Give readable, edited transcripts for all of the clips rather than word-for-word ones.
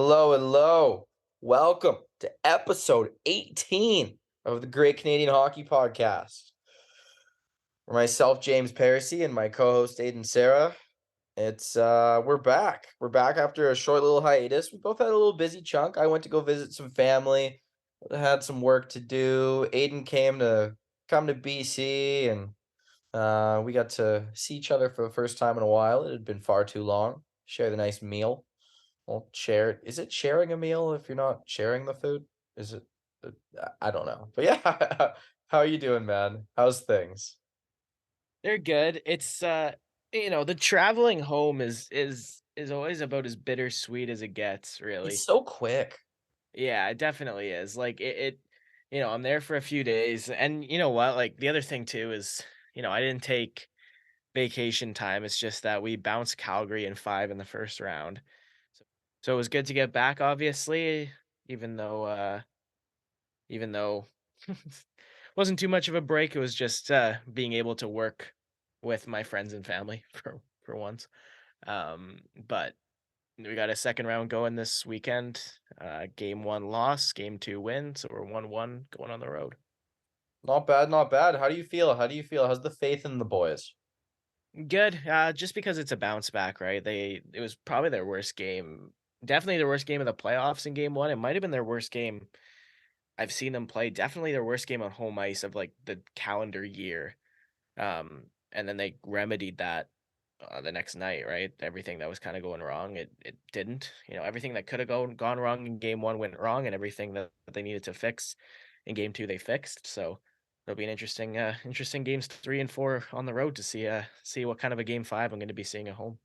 Hello, hello. Welcome to episode 18 of the Great Canadian Hockey Podcast. For myself, James Parisi, and my co-host Aidan Sarah. We're back. We're back after a short little hiatus. We both had a little busy chunk. I went to go visit some family, had some work to do. Aidan come to BC, and we got to see each other for the first time in a while. It had been far too long. Shared a nice meal. Well, share is it sharing a meal if you're not sharing the food? Is it? I don't know, but yeah, how are you doing, man? How's things? They're good. The traveling home is always about as bittersweet as it gets, It's really. so quick. Yeah, it definitely is. I'm there for a few days, and you know what? Like the other thing too is, I didn't take vacation time. It's just that we bounced Calgary in 5 in the first round. So, so it was good to get back, obviously, even though even though wasn't too much of a break. It was just being able to work with my friends and family for once. But we got a second round going this weekend. Game one loss, game two win, so we're 1-1 going on the road. Not bad, not bad. How do you feel? How do you feel? How's the faith in the boys? Good, just because it's a bounce back, right? It was probably their worst game, definitely their worst game of the playoffs in game one. It might have been their worst game I've seen them play. Definitely their worst game on home ice of like the calendar year. And then they remedied that the next night, right? Everything that was kind of going wrong, it didn't. Everything that could have gone wrong in game one went wrong, and everything that they needed to fix in game two they fixed. So it'll be an interesting games three and four on the road to see what kind of a game five I'm going to be seeing at home.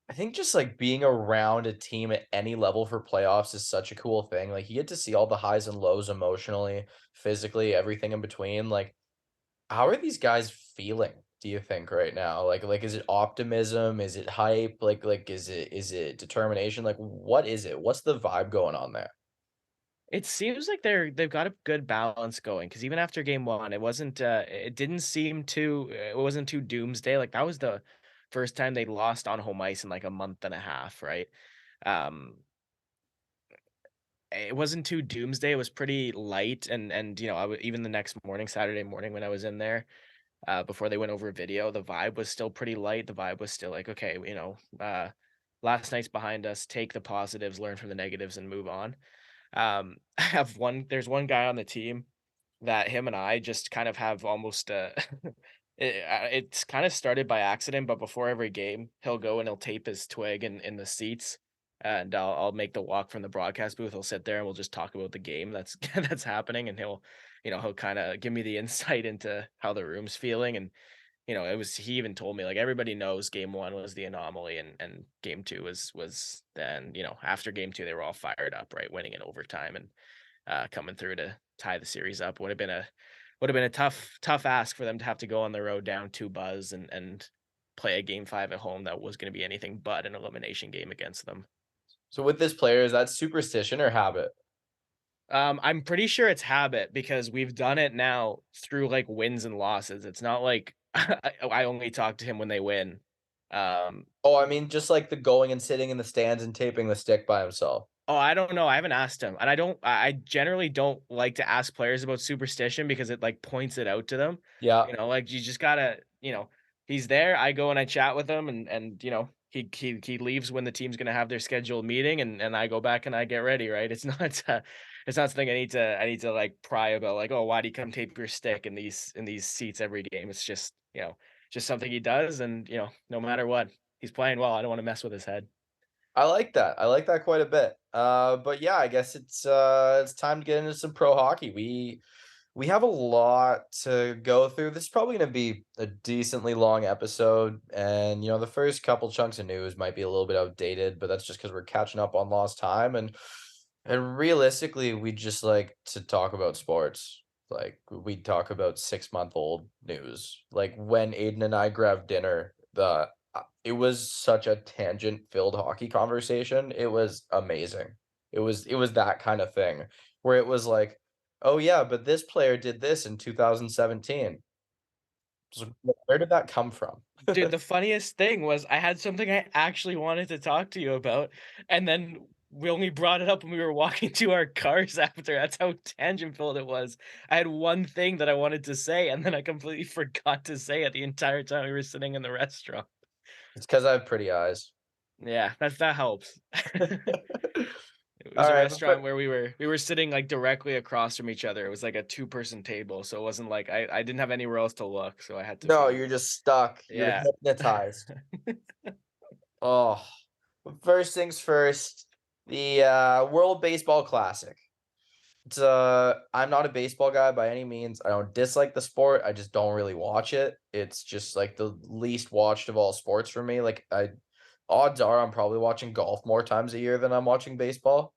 I think just like being around a team at any level for playoffs is such a cool thing. Like you get to see all the highs and lows emotionally, physically, everything in between. Like, how are these guys feeling, do you think right now? Like is it optimism? Is it hype? Like is it determination? Like what is it? What's the vibe going on there? It seems like they've got a good balance going because even after game one, it didn't seem too it wasn't too doomsday. Like that was the first time they lost on home ice in like a month and a half, right? Um, it wasn't too doomsday. It was pretty light, and even the next morning, Saturday morning, when I was in there, before they went over video, the vibe was still pretty light. The vibe was still like, okay, last night's behind us. Take the positives, learn from the negatives, and move on. There's one guy on the team that him and I just kind of have almost it's kind of started by accident, but before every game, he'll go and he'll tape his twig in the seats, and I'll make the walk from the broadcast booth. He'll sit there and we'll just talk about the game that's that's happening, and he'll kind of give me the insight into how the room's feeling. And he even told me, like, everybody knows game 1 was the anomaly, and game 2 was then, after game 2, they were all fired up, right, winning in overtime and, coming through to tie the series up. Would have been a tough ask for them to have to go on the road down 2 buzz and play a game 5 at home that was gonna be anything but an elimination game against them. So with this player, is that superstition or habit? I'm pretty sure it's habit because we've done it now through, like, wins and losses. It's not like I only talk to him when they win. Um, Oh, I mean, just like the going and sitting in the stands and taping the stick by himself. I don't know, I haven't asked him, and I generally don't like to ask players about superstition because it, like, points it out to them. Yeah. Like, you just gotta he's there, I go and I chat with him, and he leaves when the team's gonna have their scheduled meeting, and I go back and I get ready, right? It's not something I need to, like, pry about, like, "Oh, why do you come tape your stick in these seats every game?" It's just something he does, and, no matter what, he's playing well, I don't wanna mess with his head. I like that. I like that quite a bit. But yeah, I guess it's time to get into some pro hockey. We have a lot to go through. This is probably going to be a decently long episode, and the first couple chunks of news might be a little bit outdated, but that's just because we're catching up on lost time, and realistically, we just like to talk about sports. Like we talk about 6 month old news. Like when Aiden and I grabbed dinner, it was such a tangent filled hockey conversation. It was amazing. It was that kind of thing where it was like, "Oh, yeah, but this player did this in 2017." So where did that come from? Dude, the funniest thing was I had something I actually wanted to talk to you about, and then we only brought it up when we were walking to our cars after. That's how tangent-filled it was. I had one thing that I wanted to say, and then I completely forgot to say it the entire time we were sitting in the restaurant. It's because I have pretty eyes. Yeah, that helps. It was All a right, restaurant where we were sitting, like, directly across from each other. It was like a two-person table, so it wasn't like I didn't have anywhere else to look, so I had to no, be you're just stuck. You're yeah. hypnotized. Oh, first things first, the World Baseball Classic. It's I'm not a baseball guy by any means. I don't dislike the sport. I just don't really watch it. It's just like the least watched of all sports for me. Like I odds are I'm probably watching golf more times a year than I'm watching baseball.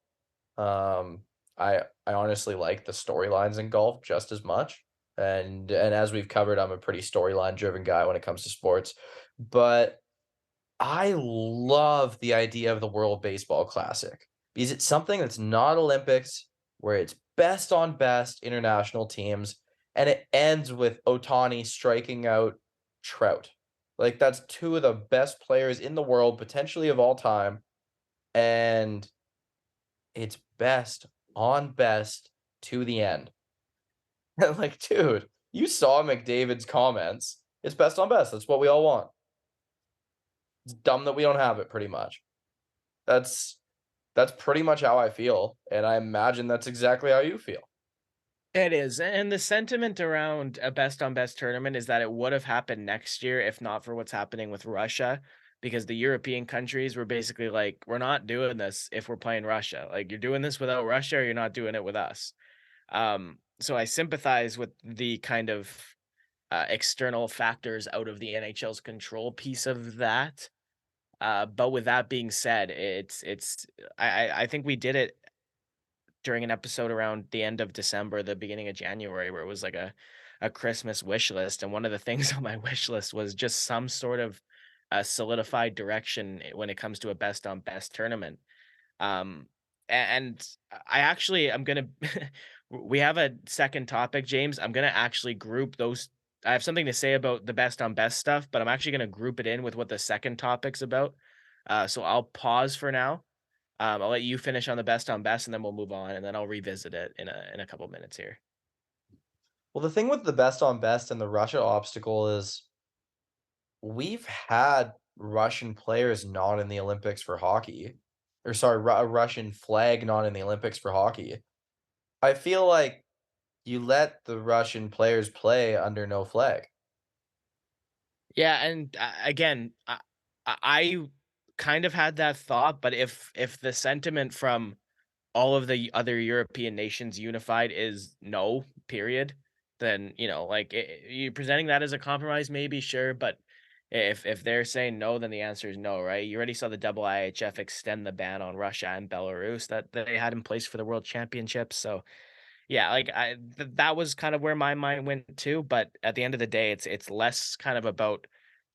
Um, I honestly like the storylines in golf just as much. And as we've covered, I'm a pretty storyline driven guy when it comes to sports. But I love the idea of the World Baseball Classic because it's something that's not Olympics, where it's best on best international teams, and it ends with Otani striking out Trout. Like that's two of the best players in the world, potentially of all time, and it's best on best to the end. Like, dude, you saw McDavid's comments. It's best on best. That's what we all want. It's dumb that we don't have it, pretty much. That's that's pretty much how I feel, and I imagine that's exactly how you feel. It is, and the sentiment around a best on best tournament is that it would have happened next year if not for what's happening with Russia, because the European countries were basically like, "We're not doing this if we're playing Russia. Like, you're doing this without Russia, or you're not doing it with us." So I sympathize with the kind of external factors out of the NHL's control piece of that. But with that being said, it's I think we did it during an episode around the end of December, the beginning of January, where it was like a Christmas wish list, and one of the things on my wish list was just some sort of solidified direction when it comes to a best on best tournament. Um, and I actually I'm gonna we have a second topic, James. I'm gonna actually group those. I have something to say about the best on best stuff, but I'm actually gonna group it in with what the second topic's about. So I'll pause for now. I'll let you finish on the best on best, and then we'll move on, and then I'll revisit it in a couple minutes here. Well, the thing with the best on best and the Russia obstacle is we've had Russian players not in the Olympics for hockey, or sorry, a Russian flag not in the Olympics for hockey. I feel like you let the Russian players play under no flag. Yeah, and again, I kind of had that thought, but if the sentiment from all of the other European nations unified is no, period, then, like, you presenting that as a compromise, maybe, sure, but if they're saying no, then the answer is no, right? You already saw the double IHF extend the ban on Russia and Belarus that they had in place for the World Championships, so yeah, like, that was kind of where my mind went to, but at the end of the day, it's less kind of about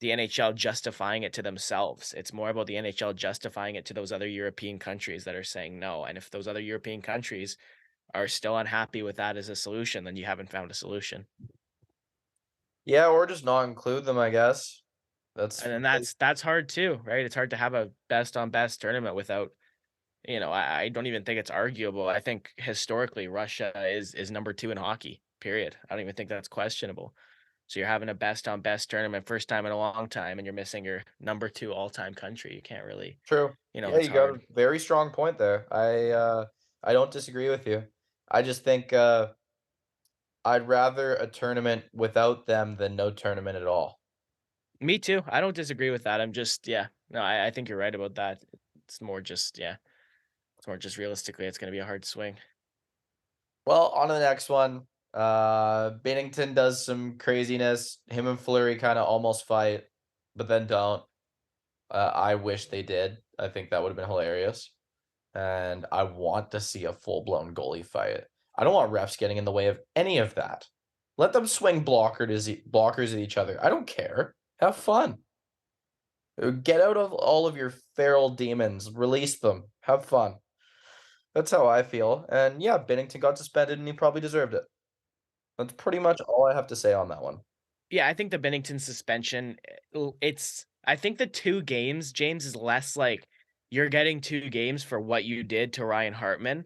the NHL justifying it to themselves. It's more about the NHL justifying it to those other European countries that are saying no, and if those other European countries are still unhappy with that as a solution, then you haven't found a solution. Yeah, or just not include them, I guess. That's And then really that's hard too, right? It's hard to have a best on best tournament without, I don't even think it's arguable. I think historically Russia is number 2 in hockey, period. I don't even think that's questionable. So you're having a best on best tournament, first time in a long time, and you're missing your number 2 all-time country. You can't really, true. Yeah, it's you got a hard. very strong point there. I don't disagree with you. I just think I'd rather a tournament without them than no tournament at all. Me too. I don't disagree with that. I'm just, yeah, no, I think you're right about that. It's more just, yeah, it's more just realistically, it's going to be a hard swing. Well, on to the next one. Binnington does some craziness. Him and Fleury kind of almost fight, but then don't. I wish they did. I think that would have been hilarious. And I want to see a full-blown goalie fight. I don't want refs getting in the way of any of that. Let them swing blockers at each other. I don't care. Have fun. Get out of all of your feral demons. Release them. Have fun. That's how I feel. And yeah, Binnington got suspended and he probably deserved it. That's pretty much all I have to say on that one. Yeah, I think the Binnington suspension, I think the 2 games, James, is less like you're getting 2 games for what you did to Ryan Hartman,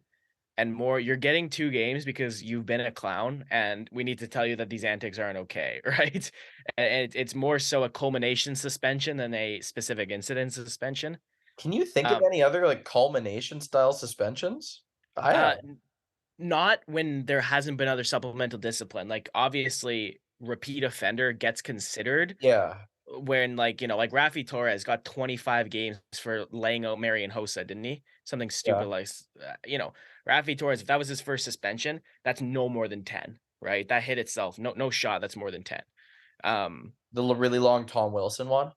and more you're getting 2 games because you've been a clown, and we need to tell you that these antics aren't okay, right? And it's more so a culmination suspension than a specific incident suspension. Can you think of Um, any other, like, culmination style suspensions? I uh, have. Not when there hasn't been other supplemental discipline, like, obviously, repeat offender gets considered Yeah, when, like, like Rafi Torres got 25 games for laying out Marian Hossa, didn't he? Something yeah. stupid like, Rafi Torres, if that was his first suspension, that's no more than 10, right? That hit itself, no shot, that's more than 10. Um, The really long Tom Wilson one?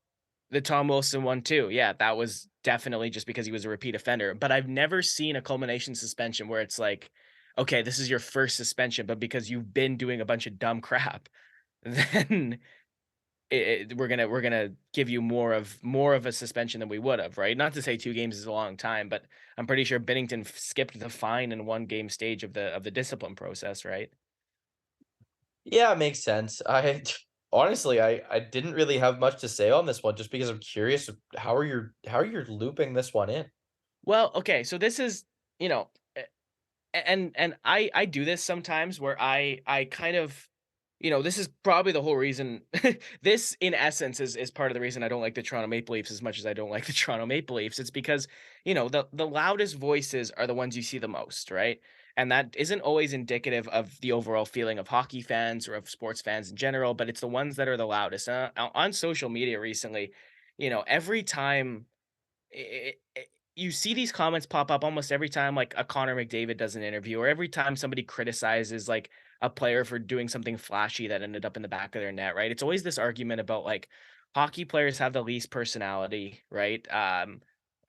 the Tom Wilson one too, yeah, that was definitely just because he was a repeat offender, but I've never seen a culmination suspension where it's like, okay, this is your first suspension, but because you've been doing a bunch of dumb crap, then we're gonna give you more of a suspension than we would have, right? Not to say 2 games is a long time, but I'm pretty sure Binnington skipped the fine in 1 game stage of the discipline process, right? Yeah, it makes sense. I honestly, I didn't really have much to say on this one just because I'm curious of how are you looping this one in? Well, okay, so this is, you know, and I do this sometimes where I kind of, this is probably the whole reason. This in essence is part of the reason I don't like the Toronto Maple Leafs as much as I don't like the Toronto Maple Leafs. It's because, the loudest voices are the ones you see the most, right? And that isn't always indicative of the overall feeling of hockey fans or of sports fans in general, but it's the ones that are the loudest. On social media recently, every time you see these comments pop up almost every time, like, a Connor McDavid does an interview, or every time somebody criticizes, like, a player for doing something flashy that ended up in the back of their net, right? It's always this argument about, like, hockey players have the least personality, right?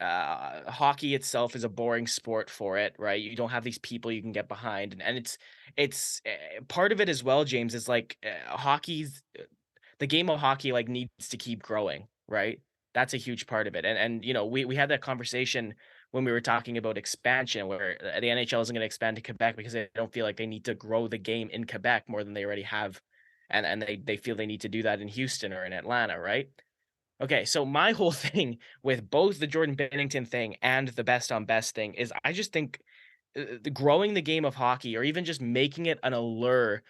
Hockey itself is a boring sport for it, right? You don't have these people you can get behind, and it's part of it as well, James, is like, the game of hockey, like, needs to keep growing, right? That's a huge part of it, and, we had that conversation when we were talking about expansion where, the NHL isn't gonna expand to Quebec because they don't feel like they need to grow the game in Quebec more than they already have, and they feel they need to do that in Houston or in Atlanta, right? Okay, so my whole thing with both the Jordan Binnington thing and the best on best thing is I just think, the growing the game of hockey or even just making it an allure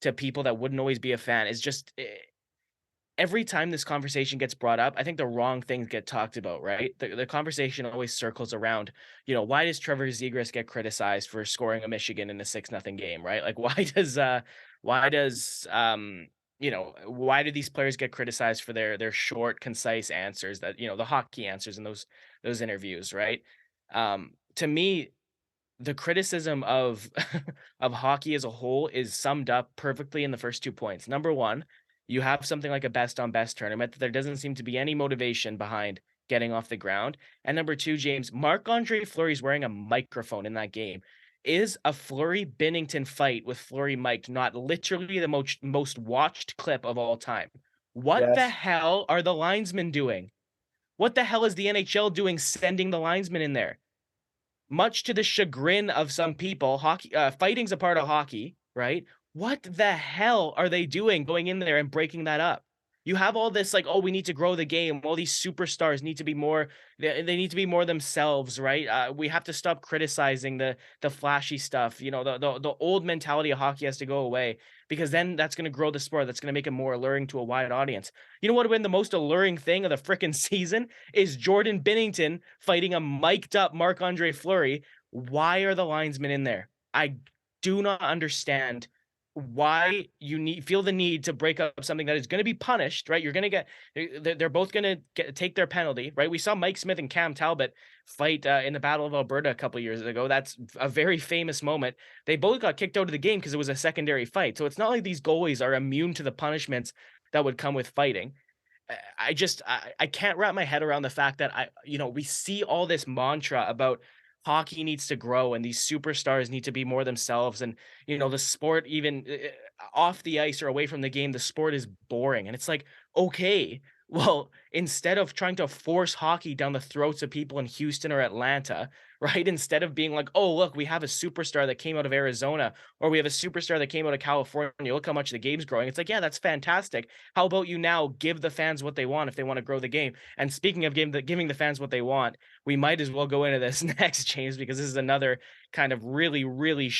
to people that wouldn't always be a fan is just, every time this conversation gets brought up, I think the wrong things get talked about, right? The conversation always circles around, why does Trevor Zegras get criticized for scoring a Michigan in a 6-0 game, right? Like, why does why do these players get criticized for their short, concise answers that, the hockey answers in those interviews, right? To me, the criticism of of hockey as a whole is summed up perfectly in the first 2 points. Number 1, you have something like a best on best tournament that there doesn't seem to be any motivation behind getting off the ground. And number 2, James, Marc-Andre Fleury's wearing a microphone in that game. Is a Fleury Binnington fight with Fleury mic'd not literally the most watched clip of all time? What the Yes. hell are the linesmen doing? What the hell is the NHL doing sending the linesmen in there? Much to the chagrin of some people, hockey fighting's a part of hockey, right? What the hell are they doing going in there and breaking that up? You have all this like, "Oh, we need to grow the game. All these superstars need to be more they need to be more themselves, right? We have to stop criticizing the flashy stuff." The old mentality of hockey has to go away because then that's gonna grow the sport. That's gonna make it more alluring to a wide audience. You know what would have been the most alluring thing of the frickin' season is Jordan Binnington fighting a mic'd up Marc-Andre Fleury. Why are the linesmen in there? I do not understand why you feel the need to break up something that is going to be punished, right? You're going to get they're both going to take their penalty, right? We saw Mike Smith and Cam Talbot fight in the Battle of Alberta a couple years ago. That's a very famous moment. They both got kicked out of the game because it was a secondary fight. So it's not like these goalies are immune to the punishments that would come with fighting. I can't wrap my head around the fact that we see all this mantra about hockey needs to grow and these superstars need to be more themselves, and the sport, even off the ice or away from the game, the sport is boring, and it's like, okay, Well, instead of trying to force hockey down the throats of people in Houston or Atlanta, right? Instead of being like, "Oh, look, we have a superstar that came out of Arizona, or we have a superstar that came out of California. Look how much the game's growing." It's like, yeah, that's fantastic. How about you now give the fans what they want if they want to grow the game? And speaking of giving the fans what they want, we might as well go into this next, James, because this is another kind of really, really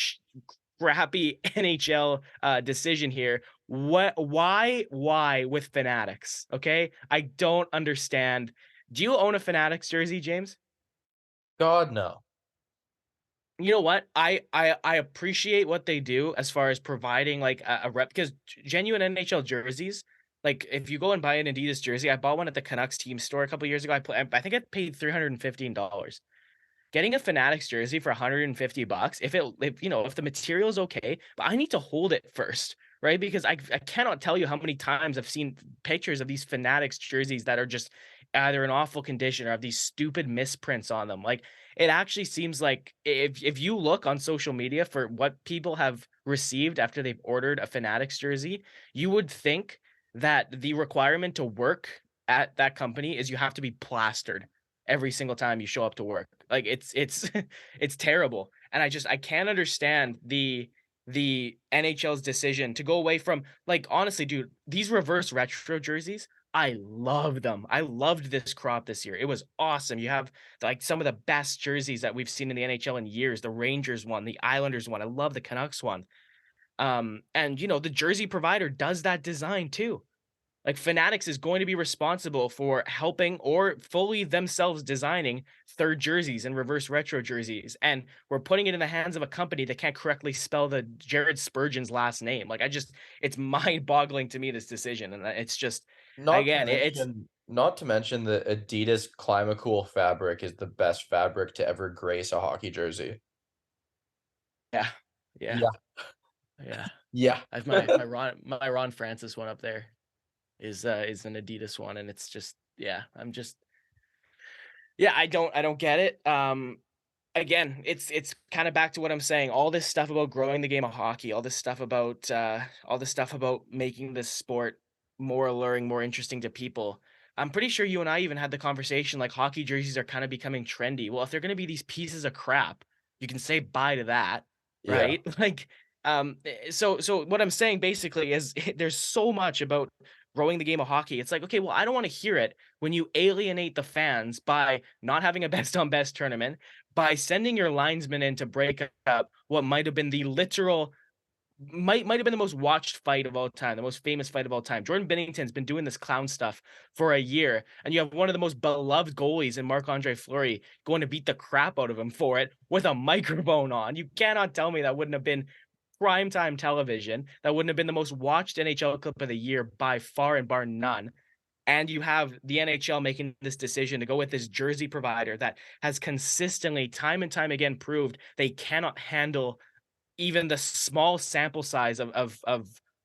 crappy NHL decision here. Why with Fanatics? Okay, I don't understand. Do you own a Fanatics jersey, James? God, no. You know what? I appreciate what they do as far as providing like a rep, because genuine NHL jerseys, like if you go and buy an Adidas jersey, I bought one at the Canucks team store a couple years ago. I think I paid $315. Getting a Fanatics jersey for 150 bucks, if the material is okay, but I need to hold it first, right? Because I cannot tell you how many times I've seen pictures of these Fanatics jerseys that are just either in awful condition or have these stupid misprints on them. Like, it actually seems like if you look on social media for what people have received after they've ordered a Fanatics jersey, you would think that the requirement to work at that company is you have to be plastered every single time you show up to work. Like, it's it's terrible. And I can't understand the NHL's decision to go away from, like, honestly, dude, these reverse retro jerseys, I love them. I loved this crop this year. It was awesome. You have like some of the best jerseys that we've seen in the NHL in years. The Rangers one, the Islanders one. I love the Canucks one. And the jersey provider does that design too. Like, Fanatics is going to be responsible for helping or fully themselves designing third jerseys and reverse retro jerseys, and we're putting it in the hands of a company that can't correctly spell the Jared Spurgeon's last name. Like, it's mind-boggling to me, this decision, and it's just, Not to again, it's mention not to mention the Adidas Climacool fabric is the best fabric to ever grace a hockey jersey. yeah, yeah, Yeah. yeah. Yeah. I've my Ron Francis one up there is an Adidas one, and it's just, yeah, yeah, I don't get it. Again, it's kind of back to what I'm saying. All this stuff about growing the game of hockey, all this stuff about making this sport more alluring, more interesting to people. I'm pretty sure you and I even had the conversation, like, hockey jerseys are kind of becoming trendy. Well, if they're going to be these pieces of crap, you can say bye to that, Yeah. right? Like, so what I'm saying basically is there's so much about growing the game of hockey. It's like, okay, well, I don't want to hear it when you alienate the fans by not having a best on best tournament, by sending your linesman in to break up what might have been the literal might have been the most watched fight of all time, the most famous fight of all time. Jordan Binnington's been doing this clown stuff for a year, and you have one of the most beloved goalies in Marc-Andre Fleury going to beat the crap out of him for it with a microphone on. You cannot tell me that wouldn't have been primetime television. That wouldn't have been the most watched NHL clip of the year by far and bar none. And you have the NHL making this decision to go with this jersey provider that has consistently, time and time again, proved they cannot handle even the small sample size of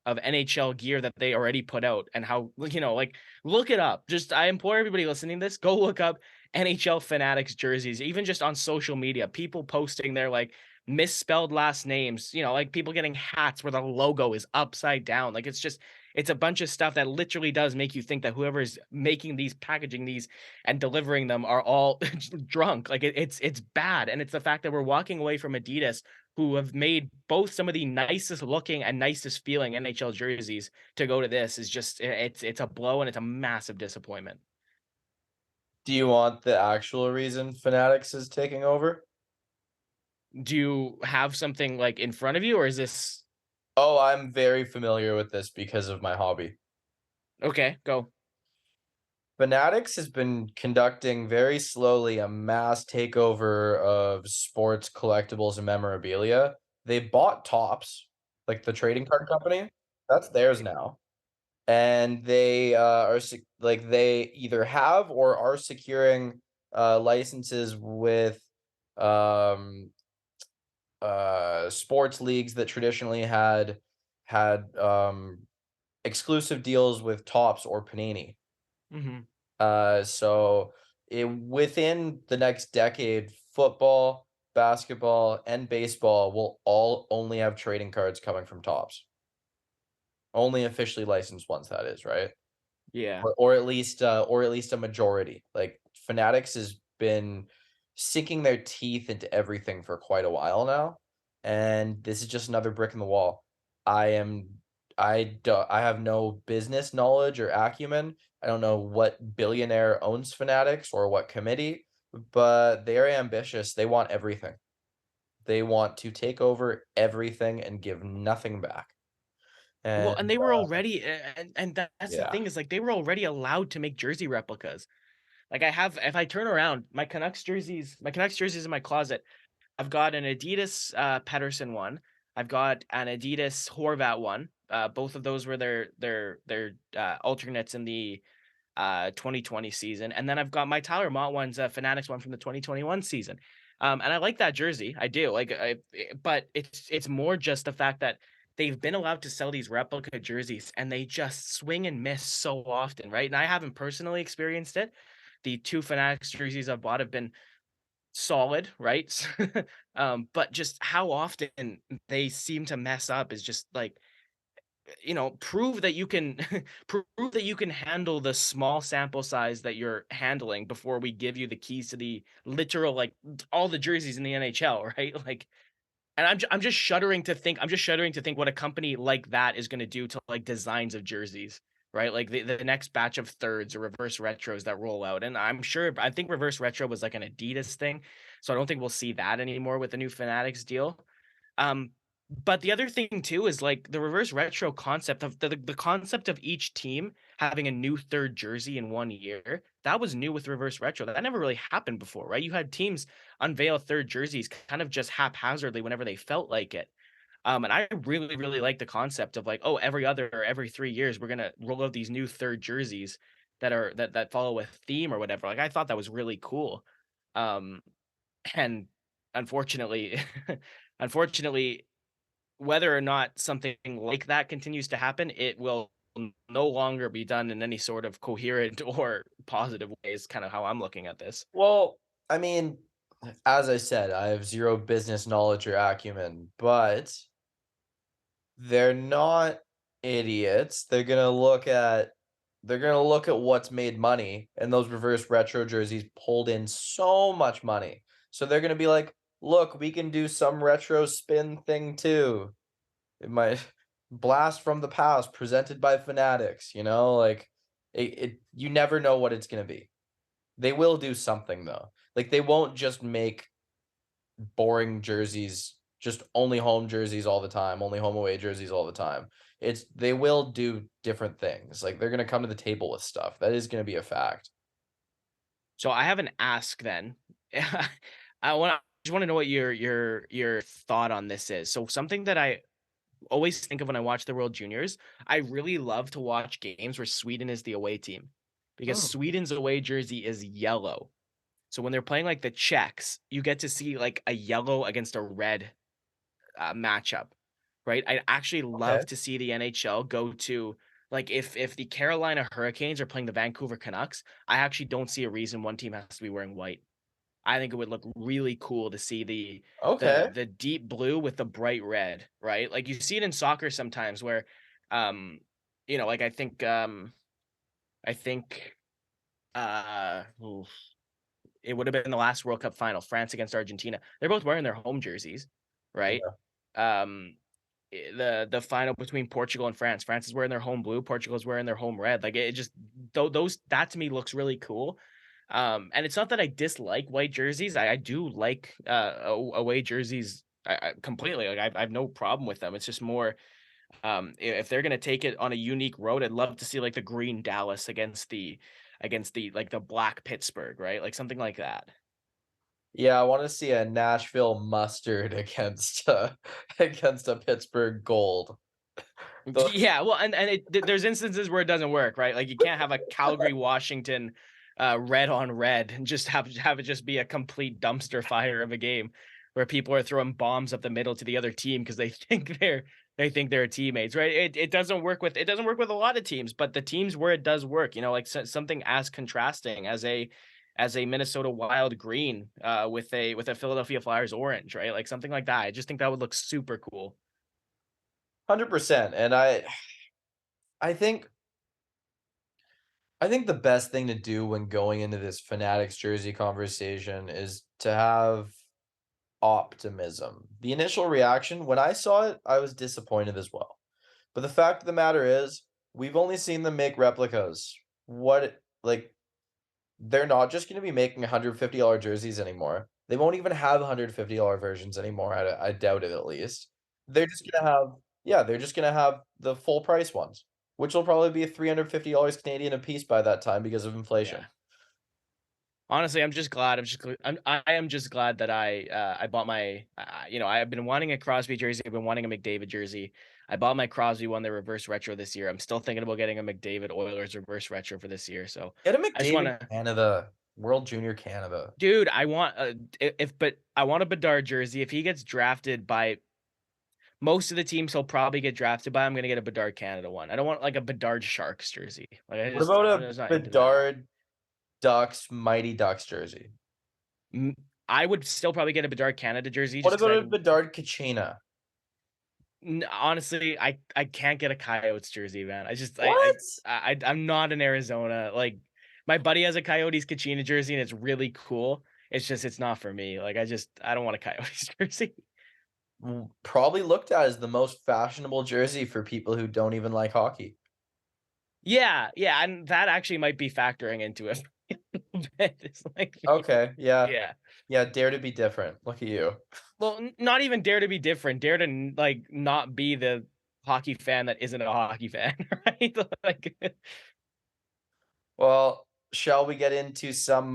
NHL gear that they already put out, and how, like, look it up. Just, I implore everybody listening to this, go look up NHL Fanatics jerseys, even just on social media, people posting their, like, misspelled last names, like people getting hats where the logo is upside down. Like, it's a bunch of stuff that literally does make you think that whoever's making these, packaging these, and delivering them are all drunk. Like, it's bad. And it's the fact that we're walking away from Adidas, who have made both some of the nicest looking and nicest feeling NHL jerseys, to go to this is just, it's a blow, and it's a massive disappointment. Do you want the actual reason Fanatics is taking over? Do you have something like in front of you, or is this Oh, I'm very familiar with this because of my hobby. okay? Go. Fanatics has been conducting very slowly a mass takeover of sports collectibles and memorabilia. They bought Topps, like the trading card company. That's theirs now. And they they either have or are securing licenses with um sports leagues that traditionally had exclusive deals with Topps or Panini. Mhm. So within the next decade, football, basketball, and baseball will all only have trading cards coming from Topps. Only officially licensed ones, that is, right? Yeah. or at least a majority. Like Fanatics has been sinking their teeth into everything for quite a while now, and this is just another brick in the wall. I am I have no business knowledge or acumen. I don't know what billionaire owns Fanatics or what committee, but they are ambitious. They want everything. They want to take over everything and give nothing back. Well, And and they were already and that's the yeah. thing is, like, they were already allowed to make jersey replicas. Like, I have if I turn around, my Canucks jerseys in my closet, I've got an Adidas, Pettersson one. I've got an Adidas Horvat one. Both of those were their alternates in the 2020 season, and then I've got my Tyler Mott one's a Fanatics one from the 2021 season. And I like that jersey. I do. But it's more just the fact that they've been allowed to sell these replica jerseys and they just swing and miss so often, right? And I haven't personally experienced it. The two Fanatics jerseys I've bought have been solid, right? But just how often they seem to mess up is just like, prove that you can prove that you can handle the small sample size that you're handling before we give you the keys to the literal, like, all the jerseys in the NHL, right? Like, and I'm just shuddering to think what a company like that is gonna do to, like, designs of jerseys, right? Like, the next batch of thirds or reverse retros that roll out, and I think reverse retro was, like, an Adidas thing, so I don't think we'll see that anymore with the new Fanatics deal. Um, but the other thing too is, like, the reverse retro concept of the concept of each team having a new third jersey in 1 year, that was new with reverse retro. That never really happened before, right? You had teams unveil third jerseys kind of just haphazardly whenever they felt like it. And I really, really like the concept of, like, oh, every other or every 3 years, we're gonna roll out these new third jerseys that follow a theme or whatever. Like, I thought that was really cool. Um, and unfortunately, unfortunately, whether or not something like that continues to happen, it will no longer be done in any sort of coherent or positive way is kind of how I'm looking at this. Well, I mean, as I said, I have zero business knowledge or acumen, but they're not idiots. They're gonna look at what's made money, and those reverse retro jerseys pulled in so much money. So they're gonna be like, look, we can do some retro spin thing too. It might blast from the past presented by Fanatics, like you never know what it's gonna be. They will do something though. Like they won't just make boring jerseys, just only home jerseys all the time, only home away jerseys all the time. They will do different things. Like they're gonna come to the table with stuff. That is gonna be a fact. So I have an ask then. I just want to know what your thought on this is. So something that I always think of when I watch the World Juniors, I really love to watch games where Sweden is the away team because Oh, Sweden's away jersey is yellow. So when they're playing like the Czechs, you get to see like a yellow against a red matchup, right? I'd actually okay. love to see the NHL go to, like, if the Carolina Hurricanes are playing the Vancouver Canucks, I actually don't see a reason one team has to be wearing white. I think it would look really cool to see the Okay. the deep blue with the bright red, right? Like you see it in soccer sometimes where, um, like I think oof, it would have been the last World Cup final, France against Argentina. They're both wearing their home jerseys, right? Yeah. Um, the final between Portugal and France. France is wearing their home blue, Portugal is wearing their home red. Like it just those that to me looks really cool. And it's not that I dislike white jerseys. I do like away jerseys I completely. Like I have no problem with them. It's just more if they're gonna take it on a unique road, I'd love to see like the green Dallas against the like the black Pittsburgh, right? Like something like that. Yeah, I want to see a Nashville mustard against against a Pittsburgh gold. Those Yeah, well, and there's instances where it doesn't work, right? Like you can't have a Calgary, Washington, red on red, and just have it just be a complete dumpster fire of a game where people are throwing bombs up the middle to the other team because they think they're teammates, right? It doesn't work with a lot of teams, but the teams where it does work, like something as contrasting as a Minnesota Wild green with a Philadelphia Flyers orange, right? Like something like that. I just think that would look super cool. 100%. And I think I think the best thing to do when going into this Fanatics jersey conversation is to have optimism. The initial reaction when I saw it, I was disappointed as well. But the fact of the matter is, we've only seen them make replicas. What like they're not just going to be making $150 jerseys anymore. They won't even have $150 versions anymore. I doubt it at least. They're just going to have yeah, they're just going to have the full price ones, which will probably be $350 Canadian a piece by that time because of Yeah. inflation. Honestly, I'm just glad. I am just glad that I bought my I've been wanting a Crosby jersey. I've been wanting a McDavid jersey. I bought my Crosby one, the reverse retro this year. I'm still thinking about getting a McDavid Oilers reverse retro for this year. So Get a I just want McDavid to, Canada, World Junior Canada. dude. I want but I want a Bedard jersey. If he gets drafted by most of the teams, he'll probably get drafted by. I'm gonna get a Bedard Canada one. I don't want like a Bedard Sharks jersey. Like What about I'm a just not into that. Bedard Ducks Mighty Ducks jersey? Mm, I would still probably get a Bedard Canada jersey What just because about a Bedard Kachina? Honestly, I can't get a Coyotes jersey, man. What? I'm not in Arizona. Like my buddy has a Coyotes Kachina jersey and it's really cool. It's not for me. Like I don't want a Coyotes jersey. Probably looked at as the most fashionable jersey for people who don't even like hockey. Yeah, yeah, and that actually might be factoring into it a little bit. It's like Okay, yeah. yeah. Yeah, dare to be different. Look at you. Well, not even dare to be different. Dare to like not be the hockey fan that isn't a hockey fan, right? Like Well, shall we get into some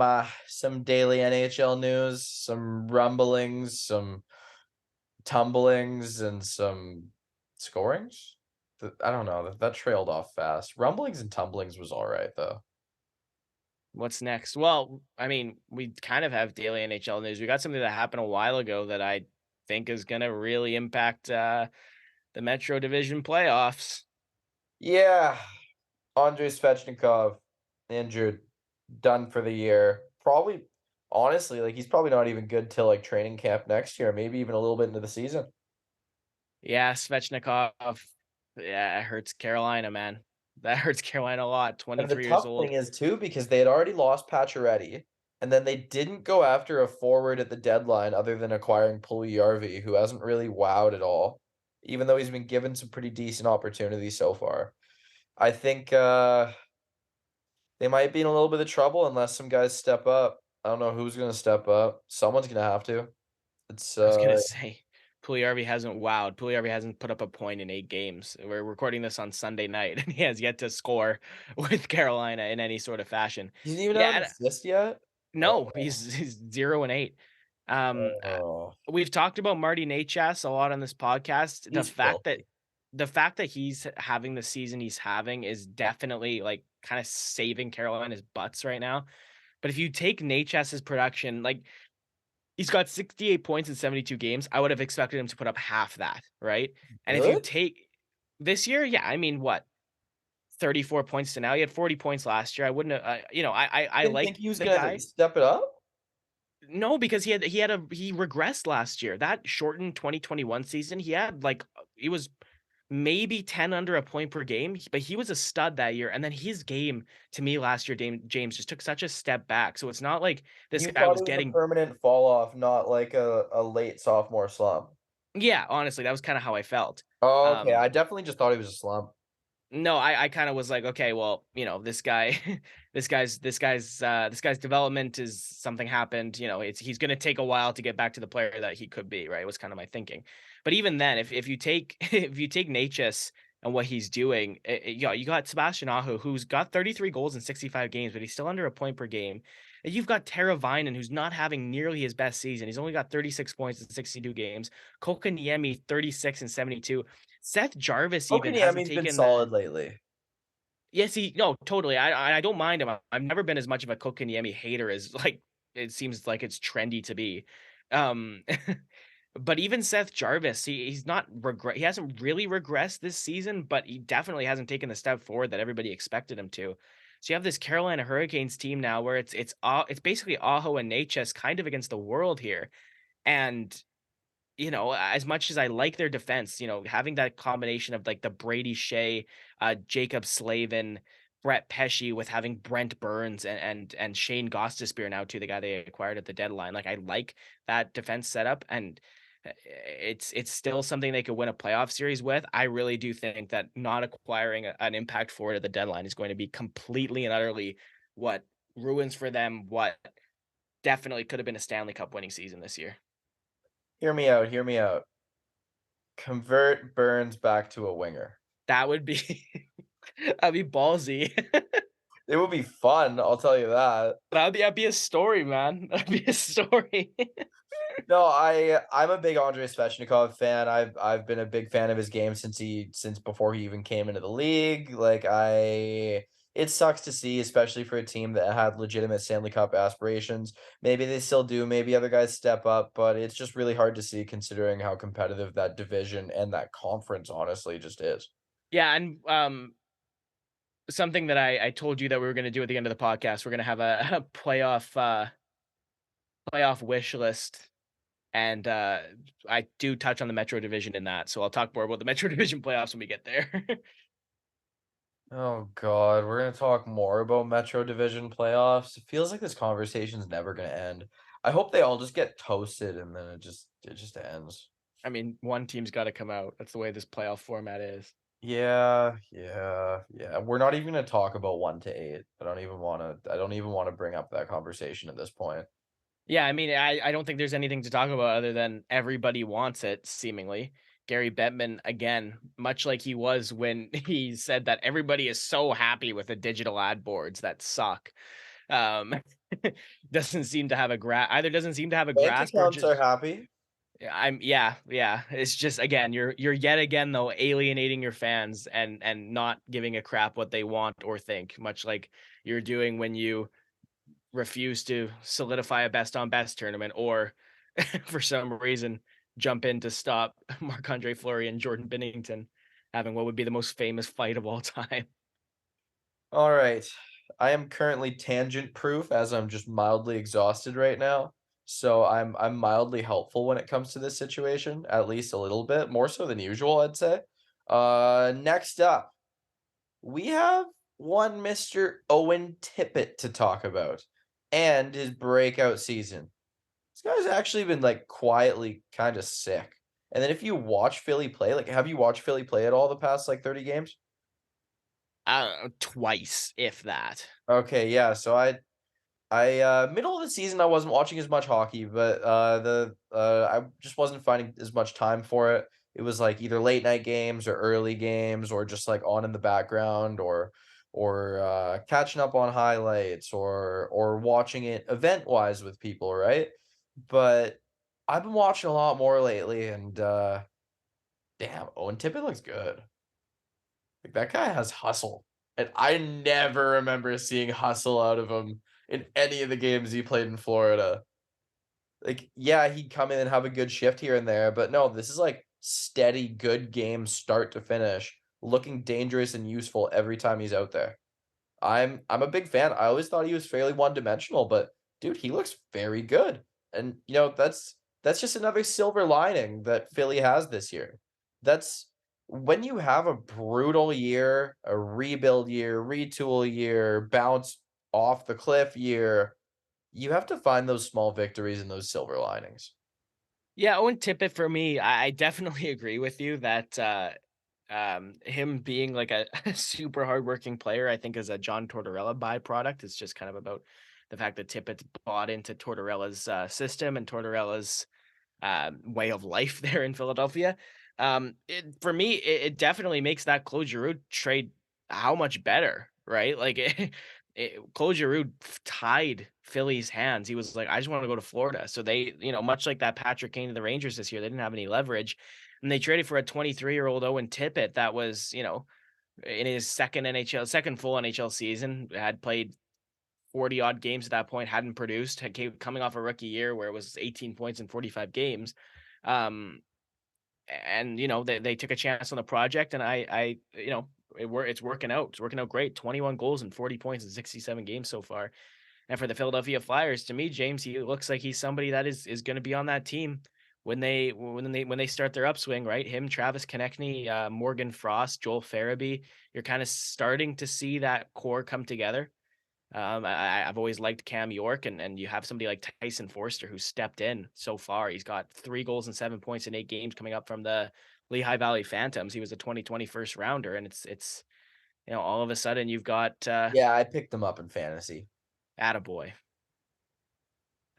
daily NHL news, some rumblings, some tumblings, and some scorings? I don't know. That trailed off fast. Rumblings and tumblings was all right though. what's next? Well, I mean, we kind of have daily NHL news. We got something that happened a while ago that I think is going to really impact the Metro Division playoffs. Yeah, Andrei Svechnikov injured, done for the year. Probably, honestly, like he's probably not even good till like training camp next year, maybe even a little bit into the season. Yeah, Svechnikov. Yeah, it hurts Carolina, man. That hurts Carolina a lot. And the 23 years tough old. thing is too, because they had already lost Pacioretty, and then they didn't go after a forward at the deadline other than acquiring Puljujärvi, who hasn't really wowed at all, even though he's been given some pretty decent opportunities so far. I think they might be in a little bit of trouble unless some guys step up. I don't know who's gonna step up. Someone's gonna have to. It's I was gonna say Puljujärvi hasn't wowed. Puljujärvi hasn't put up a point in 8 games. We're recording this on Sunday night, and he has yet to score with Carolina in any sort of fashion. he didn't even have an Yeah, assist yet. no, he's 0-8. Oh, We've talked about Marty Necas a lot on this podcast. he's filthy. The fact that he's having the season he's having is definitely like kind of saving Carolina's butts right now. But if you take Necas's production, like he's got 68 points in 72 games, I would have expected him to put up half that, right? And if you Good. take this year, yeah, I mean, what 34 points to now. He had 40 points last year. I wouldn't have, I Didn't think like he was the gonna guy. step it up. No, because he regressed last year. That shortened 2021 season, he had like he was maybe 10 under a point per game, but he was a stud that year. And then his game to me last year, James just took such a step back. So it's not like this You guy thought was it was a getting, permanent fall off, not like a late sophomore slump. yeah, honestly, that was kind of how I felt. Oh, okay, Um, I definitely just thought he was a slump. No, I kinda was like, "Okay, well, this guy this guy's development is something happened, he's gonna take a while to get back to the player that he could be," right? Was kinda my thinking. But even then, if you take if you take Necas and what he's doing, yeah, you got Sebastian Aho, who's got 33 goals in 65 games, but he's still under a point per game. And you've got Tara Vinen, who's not having nearly his best season. He's only got 36 points in 62 games. Kokaniemi, 36 and 72. Seth Jarvis even hasn't Okaniemi's been taken the solid lately. Yes, he no, totally. I don't mind him. I've never been as much of a Kokaniemi hater as like it seems like it's trendy to be. Um, but even Seth Jarvis, he hasn't really regressed this season, but he definitely hasn't taken the step forward that everybody expected him to. So you have this Carolina Hurricanes team now where it's basically Aho and Necas kind of against the world here. And as much as I like their defense, having that combination of like the Brady Shea, Jacob Slavin, Brett Pesce with having Brent Burns and Shane Gostisbehere now too, the guy they acquired at the deadline. Like I like that defense setup, and it's still something they could win a playoff series with. I really do think that not acquiring an impact forward at the deadline is going to be completely and utterly what ruins for them what definitely could have been a Stanley Cup winning season this year. Hear me out, hear me out. Convert Burns back to a winger. That would be that'd be ballsy. It would be fun, I'll tell you that. That'd be a story, man. That'd be a story. No, I'm a big Andrei Svechnikov fan. I've been a big fan of his game since before he even came into the league. Like it sucks to see, especially for a team that had legitimate Stanley Cup aspirations. Maybe they still do, maybe other guys step up, but it's just really hard to see considering how competitive that division and that conference honestly just is. Yeah, and something that I told you that we were gonna do at the end of the podcast, we're gonna have a playoff wish list. And I do touch on the Metro Division in that, so I'll talk more about the Metro Division playoffs when we get there. Oh God, we're gonna talk more about Metro Division playoffs. It feels like this conversation's never gonna end. I hope they all just get toasted and then it just ends. I mean, one team's got to come out. That's the way this playoff format is. Yeah, yeah, yeah. We're not even gonna talk about 1 to 8. I don't even wanna bring up that conversation at this point. Yeah, I mean, I don't think there's anything to talk about other than everybody wants it, seemingly. Gary Bettman, again, much like he was when he said that everybody is so happy with the digital ad boards that suck. Um, doesn't seem to have a either doesn't seem to have a Bank grasp or accounts are just happy. yeah. It's just again, you're yet again though alienating your fans and not giving a crap what they want or think, much like you're doing when you refuse to solidify a best on best tournament or for some reason jump in to stop Marc-Andre Fleury and Jordan Binnington having what would be the most famous fight of all time. All right. I am currently tangent proof as I'm just mildly exhausted right now. So I'm mildly helpful when it comes to this situation, at least a little bit, more so than usual, I'd say. Next up, we have one Mr. Owen Tippett to talk about and his breakout season. This guy's actually been like quietly kind of sick. And then if you watch Philly play, like have you watched Philly play at all the past like 30 games? Twice, if that. Okay, yeah. So middle of the season I wasn't watching as much hockey, but I just wasn't finding as much time for it. It was like either late night games or early games or just like on in the background or catching up on highlights or watching it event wise with people, right? But I've been watching a lot more lately and damn, Owen Tippett looks good. Like that guy has hustle. And I never remember seeing hustle out of him in any of the games he played in Florida. Like, yeah, he'd come in and have a good shift here and there, but no, this is like steady, good games start to finish, looking dangerous and useful every time he's out there. I'm a big fan. I always thought he was fairly one-dimensional, but dude, he looks very good. And that's just another silver lining that Philly has this year. That's when you have a brutal year, a rebuild year, retool year, bounce off the cliff year, you have to find those small victories and those silver linings. Yeah, Owen Tippett for me, I definitely agree with you that him being like a, a super hardworking player, I think is a John Tortorella byproduct. It's just kind of about the fact that Tippett's bought into Tortorella's system and Tortorella's way of life there in Philadelphia. For me, it definitely makes that Claude Giroux trade how much better, right? Like Claude Giroux tied Philly's hands. He was like, I just want to go to Florida. So they, much like that Patrick Kane to the Rangers this year, they didn't have any leverage. And they traded for a 23-year-old Owen Tippett that was, in his second full NHL season, had played 40 odd games at that point, hadn't produced, coming off a rookie year where it was 18 points in 45 games. Um, and they took a chance on the project, and it's working out. It's working out great. 21 goals and 40 points in 67 games so far. And for the Philadelphia Flyers, to me, James, he looks like he's somebody that is going to be on that team when they start their upswing, right? Him, Travis Konechny, Morgan Frost, Joel Farabee. You're kind of starting to see that core come together. I've always liked Cam York, and you have somebody like Tyson Foerster who stepped in so far. He's got 3 goals and 7 points in 8 games coming up from the Lehigh Valley Phantoms. He was a 2020 first rounder, and it's all of a sudden you've got Yeah, I picked them up in fantasy. attaboy,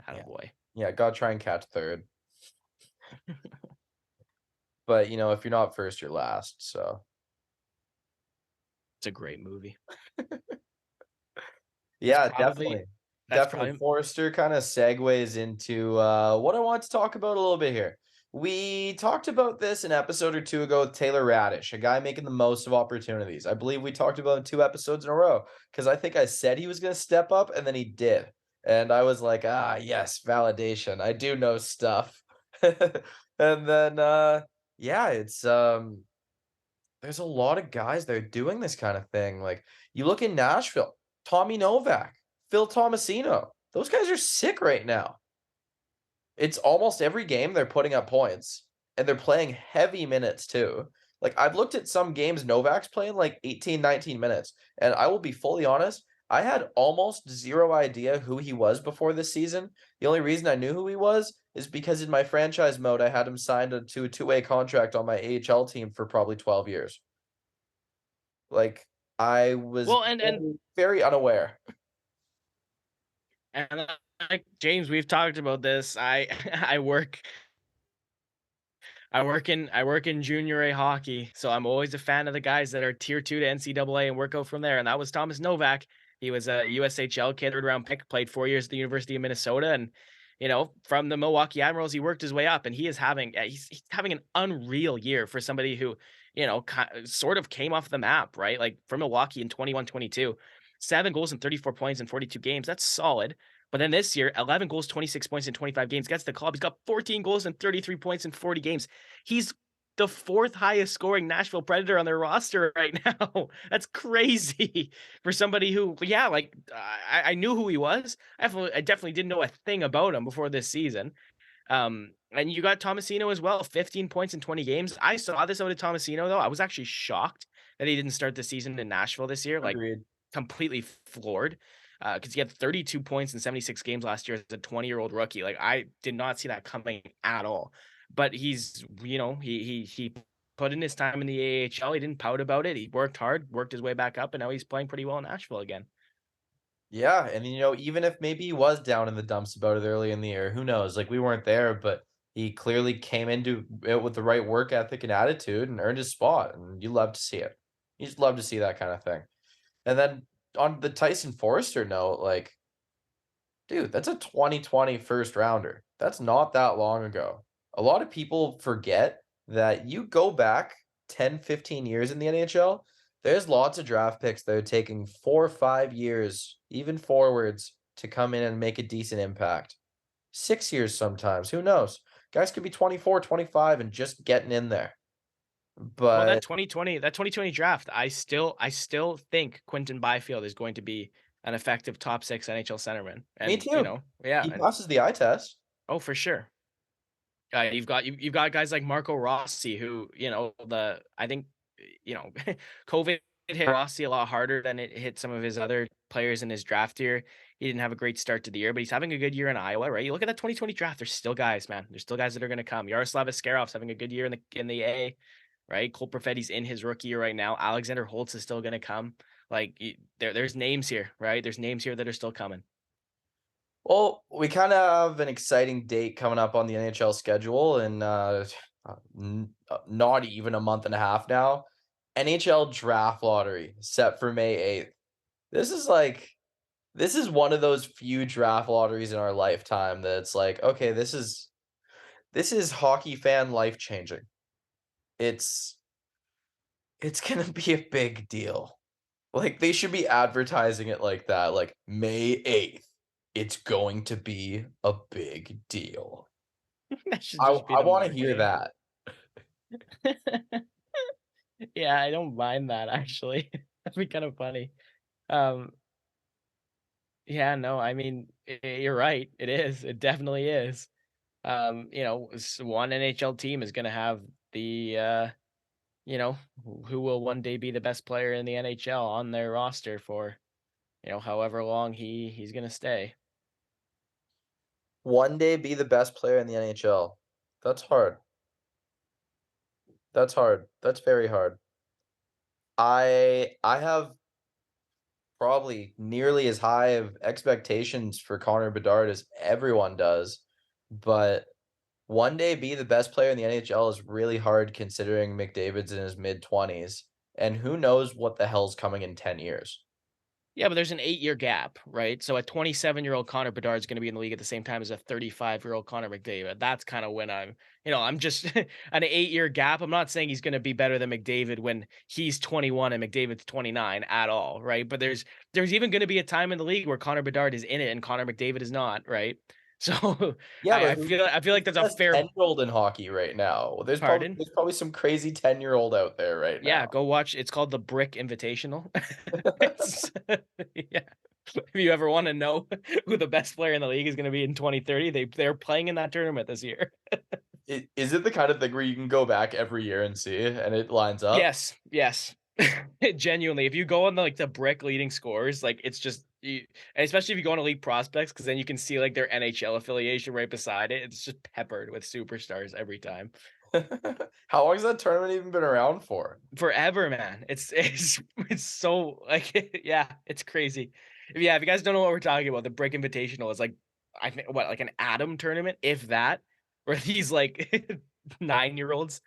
Yeah. attaboy. Yeah, gotta try and catch third. But, if you're not first, you're last, so. It's a great movie. That's Yeah, probably definitely. that's Definitely. probably Forrester kind of segues into what I want to talk about a little bit here. We talked about this an episode or two ago with Taylor Radish, a guy making the most of opportunities. I believe we talked about him 2 episodes in a row because I think I said he was going to step up and then he did. And I was like, yes, validation. I do know stuff. And then, yeah, there's a lot of guys that are doing this kind of thing. Like you look in Nashville, Tommy Novak, Phil Tomasino. Those guys are sick right now. It's almost every game they're putting up points and they're playing heavy minutes too. Like I've looked at some games Novak's playing like 18, 19 minutes, and I will be fully honest, I had almost zero idea who he was before this season. The only reason I knew who he was is because in my franchise mode I had him signed to a two-way contract on my AHL team for probably 12 years. Like I was well, and very, very unaware. and like James, we've talked about this. I work in junior A hockey, so I'm always a fan of the guys that are tier 2 to NCAA and work out from there. And that was Thomas Novak. He was a USHL kid, third round pick, played 4 years at the University of Minnesota, and from the Milwaukee Admirals, he worked his way up, and he's having an unreal year for somebody who sort of came off the map, right? Like for Milwaukee in 21-22, 7 goals and 34 points in 42 games. That's solid. But then this year, 11 goals, 26 points in 25 games. Gets the club. He's got 14 goals and 33 points in 40 games. He's the fourth highest scoring Nashville Predator on their roster right now. That's crazy for somebody who, yeah, like I knew who he was. I definitely didn't know a thing about him before this season. And you got Tomasino as well, 15 points in 20 games. I saw this out of Tomasino though. I was actually shocked that he didn't start the season in Nashville this year. Like Agreed. completely floored because he had 32 points in 76 games last year as a 20-year-old rookie. Like I did not see that coming at all. But he's, he put in his time in the AHL. He didn't pout about it. He worked hard, worked his way back up, and now he's playing pretty well in Nashville again. Yeah, and even if maybe he was down in the dumps about it early in the year, who knows? Like we weren't there, but he clearly came into it with the right work ethic and attitude and earned his spot, and you love to see it. You just love to see that kind of thing. And then on the Tyson Forrester note, like, dude, that's a 2020 first rounder. That's not that long ago. A lot of people forget that you go back 10, 15 years in the NHL, there's lots of draft picks that are taking 4 or 5 years, even forwards, to come in and make a decent impact. 6 years sometimes, who knows? Guys could be 24, 25 and just getting in there. Well, But that 2020 draft, I still think Quinton Byfield is going to be an effective top 6 NHL centerman. me And, too. yeah, He and passes the eye test. oh, for sure. You've got guys like Marco Rossi who, I think, you know, COVID hit Rossi a lot harder than it hit some of his other players in his draft year. He didn't have a great start to the year, but he's having a good year in Iowa, right? You look at that 2020 draft, there's still guys, man. There's still guys that are going to come. Yaroslav Ascarov's having a good year in the A, right? Cole Perfetti's in his rookie year right now. Alexander Holtz is still going to come. Like there's names here, right? There's names here that are still coming. Well, we kind of have an exciting date coming up on the NHL schedule in not even a month and a half now. NHL draft lottery set for May 8th. This is like this is one of those few draft lotteries in our lifetime that's like, okay, this is hockey fan life changing. It's it's gonna be a big deal. Like they should be advertising it like that, like May 8th. It's going to be a big deal. That should I just be I the wanna hear marketing. that. Yeah, I don't mind that actually. That'd be kind of funny. Um, yeah, no, I mean, you're right. It is. It definitely is. One NHL team is going to have the who will one day be the best player in the NHL on their roster for, however long he's going to stay. One day be the best player in the NHL. That's hard. That's hard. That's very hard. I have probably nearly as high of expectations for Connor Bedard as everyone does, but one day be the best player in the NHL is really hard considering McDavid's in his mid-20s, and who knows what the hell's coming in 10 years. Yeah, but there's an 8-year gap, right? So a 27-year-old Connor Bedard is going to be in the league at the same time as a 35-year-old Connor McDavid. That's kind of when I'm just an 8-year gap. I'm not saying he's going to be better than McDavid when he's 21 and McDavid's 29 at all, right? But there's even going to be a time in the league where Connor Bedard is in it and Connor McDavid is not, right? So Yeah, I, but I feel I feel who's like the that's a best fair 10-year-old in hockey right now? There's probably pardon. there's probably some crazy 10-year-old out there right Yeah, now. go watch. It's called the Brick Invitational. It's yeah. If you ever want to know who the best player in the league is going to be in 2030, they're playing in that tournament this year. Is it the kind of thing where you can go back every year and see and it lines up? Yes, yes. Genuinely, if you go on the Brick leading scores, like it's just and especially if you go on Elite Prospects, because then you can see like their NHL affiliation right beside it. It's just peppered with superstars every time. How long has that tournament even been around for? Forever, man. It's so like yeah, it's crazy. If you guys don't know what we're talking about, the Brick Invitational is like I think what like an Atom tournament, if that, where these like 9-year-olds,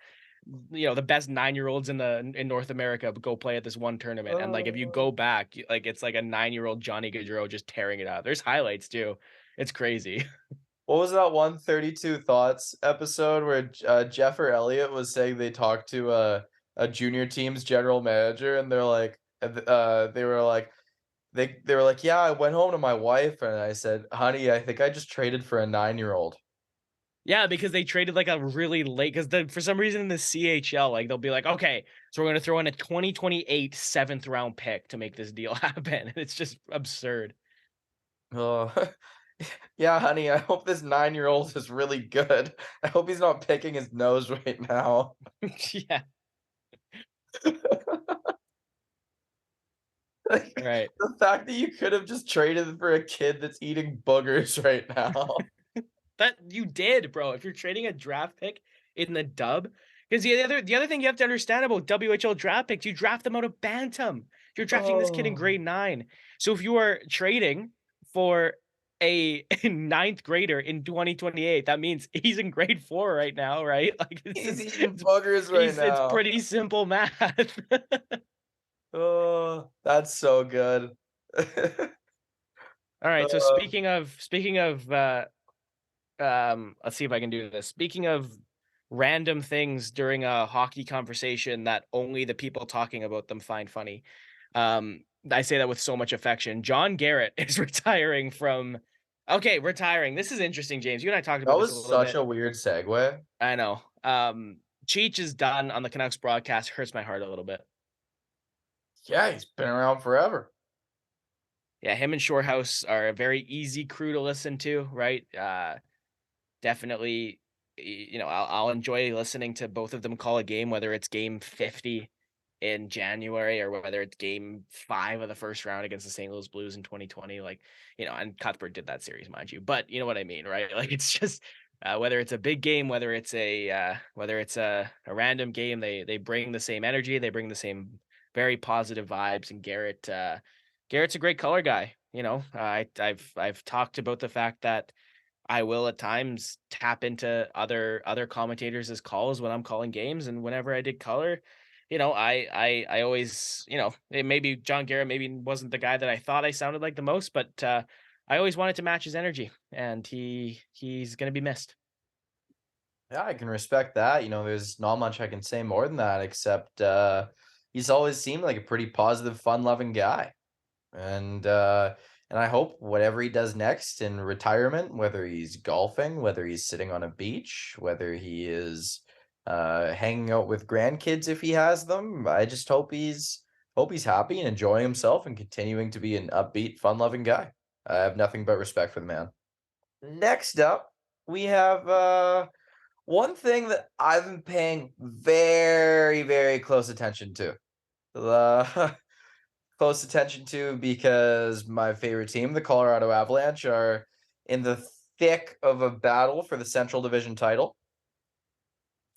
the best 9-year-olds in North America go play at this one tournament. And like if you Uh, go back, like it's like a 9-year-old Johnny Gaudreau just tearing it out. There's highlights too. It's crazy. what was that one 32 Thoughts episode where Jeff or Elliot was saying they talked to a junior team's general manager and they were like they were like, "Yeah, I went home to my wife and I said, 'Honey, I think I just traded for a 9-year-old.'" Yeah, because they traded like a really late because for some reason in the CHL, like they'll be like, okay, so we're gonna throw in a 2028 seventh round pick to make this deal happen. And it's just absurd. Oh, yeah, honey, I hope this 9-year-old is really good. I hope he's not picking his nose right now. Yeah, Like, right. the fact that you could have just traded for a kid that's eating boogers right now. That you did, bro. If you're trading a draft pick in the dub, because the other thing you have to understand about WHL draft picks, you draft them out of bantam. You're drafting this kid in Oh. grade 9. So if you are trading for a ninth grader in 2028, that means he's in grade 4 right now, right? Like He's eating boogers right it's now. pretty simple math. Oh, that's so good. All right. So Uh, speaking of let's see if I can do this. Speaking of random things during a hockey conversation that only the people talking about them find funny. I say that with so much affection. John Garrett is retiring from retiring. This is interesting, James. You and I talked that about this a was little such bit. a weird segue. I know. Cheech is done on the Canucks broadcast. Hurts my heart a little bit. Yeah, he's been around forever. Yeah, him and Shorehouse are a very easy crew to listen to, right? Definitely, I'll enjoy listening to both of them call a game, whether it's game 50 in January or whether it's game 5 of the first round against the St. Louis Blues in 2020. Like, and Cuthbert did that series, mind you, but you know what I mean, right? Like, it's just whether it's a big game, whether it's a random game, they bring the same energy, they bring the same very positive vibes. And Garrett's a great color guy. I've talked about the fact that I will at times tap into other commentators' as calls when I'm calling games, and whenever I did color, I always, maybe John Garrett maybe wasn't the guy that I thought I sounded like the most, but I always wanted to match his energy, and he's gonna be missed. Yeah, I can respect that. There's not much I can say more than that, except he's always seemed like a pretty positive, fun-loving guy. And I hope whatever he does next in retirement, whether he's golfing, whether he's sitting on a beach, whether he is hanging out with grandkids if he has them, I just hope he's happy and enjoying himself and continuing to be an upbeat, fun-loving guy. I have nothing but respect for the man. Next up. we have one thing that I've been paying very, very close attention to. The close attention to because my favorite team, the Colorado Avalanche, are in the thick of a battle for the Central Division title.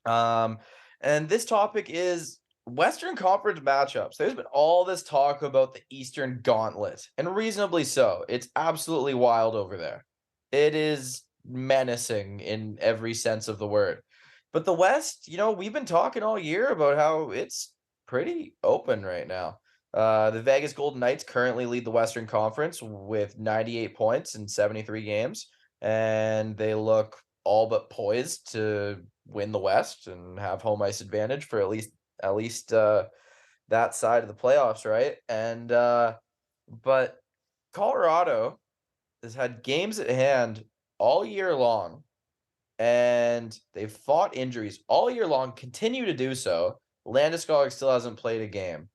Um, and this topic is Western Conference matchups. There's been all this talk about the Eastern Gauntlet, and reasonably so. It's absolutely wild over there. It is menacing in every sense of the word. But the West, we've been talking all year about how it's pretty open right now. The Vegas Golden Knights currently lead the Western Conference with 98 points in 73 games, and they look all but poised to win the West and have home ice advantage for at least that side of the playoffs, right? And but Colorado has had games at hand all year long, and they've fought injuries all year long, continue to do so. Landeskog still hasn't played a game.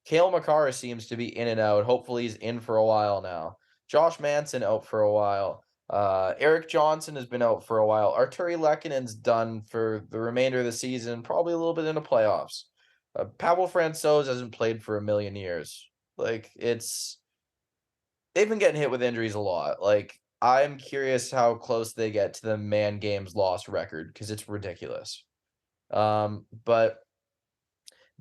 Cale Makar seems to be in and out. Hopefully, he's in for a while now. Josh Manson out for a while. Eric Johnson has been out for a while. Arturi Lekkonen's done for the remainder of the season, probably a little bit in the playoffs. Pavel Francouz hasn't played for a million years. Like, they've been getting hit with injuries a lot. Like, I'm curious how close they get to the man games lost record because it's ridiculous. But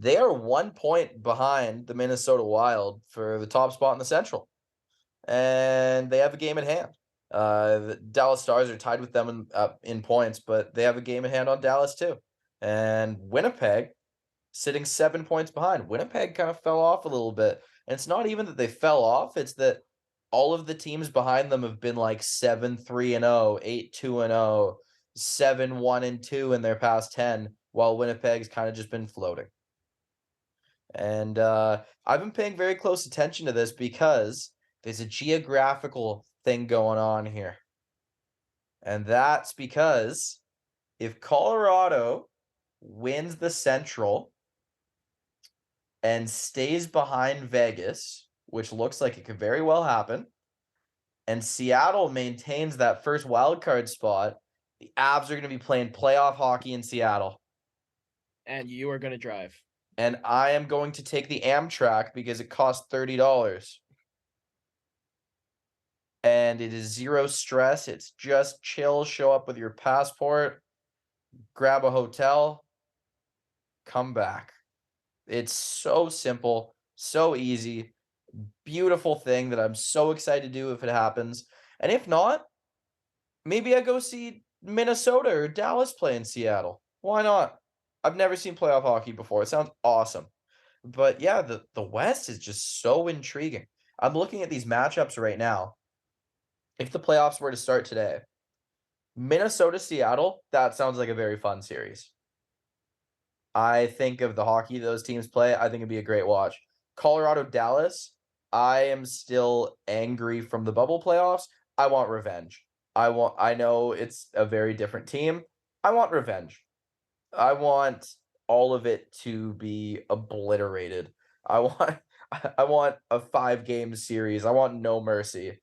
they are 1 point behind the Minnesota Wild for the top spot in the Central, and they have a game at hand. The Dallas Stars are tied with them in points, but they have a game at hand on Dallas too. And Winnipeg sitting 7 points behind. Winnipeg kind of fell off a little bit. And it's not even that they fell off, it's that all of the teams behind them have been like 7-3-0, 8-2-0, 7-1-2 in their past 10, while Winnipeg's kind of just been floating. And I've been paying very close attention to this because there's a geographical thing going on here. And that's because if Colorado wins the Central and stays behind Vegas, which looks like it could very well happen, and Seattle maintains that first wild card spot, the Avs are going to be playing playoff hockey in Seattle. And you are going to drive. And I am going to take the Amtrak because it costs $30. And it is zero stress. It's just chill. Show up with your passport, grab a hotel, come back. It's so simple, so easy, beautiful thing that I'm so excited to do if it happens. And if not, maybe I go see Minnesota or Dallas play in Seattle. Why not? I've never seen playoff hockey before. It sounds awesome. But yeah, the West is just so intriguing. I'm looking at these matchups right now. If the playoffs were to start today, Minnesota Seattle, that sounds like a very fun series. I think of the hockey those teams play, I think it'd be a great watch. Colorado Dallas, I am still angry from the bubble playoffs. I want revenge. I know it's a very different team. I want revenge. I want all of it to be obliterated. I want I want a 5-game series. I want no mercy.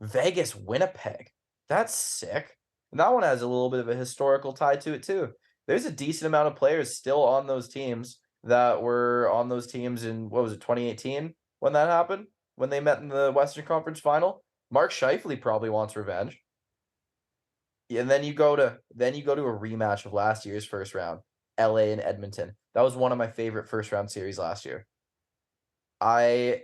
Vegas Winnipeg. That's sick. And that one has a little bit of a historical tie to it too. There's a decent amount of players still on those teams that were on those teams in, what was it, 2018 when that happened? When they met in the Western Conference Final? Mark Scheifele probably wants revenge. Yeah, and then you go to a rematch of last year's first round, LA and Edmonton. That was one of my favorite first round series last year. I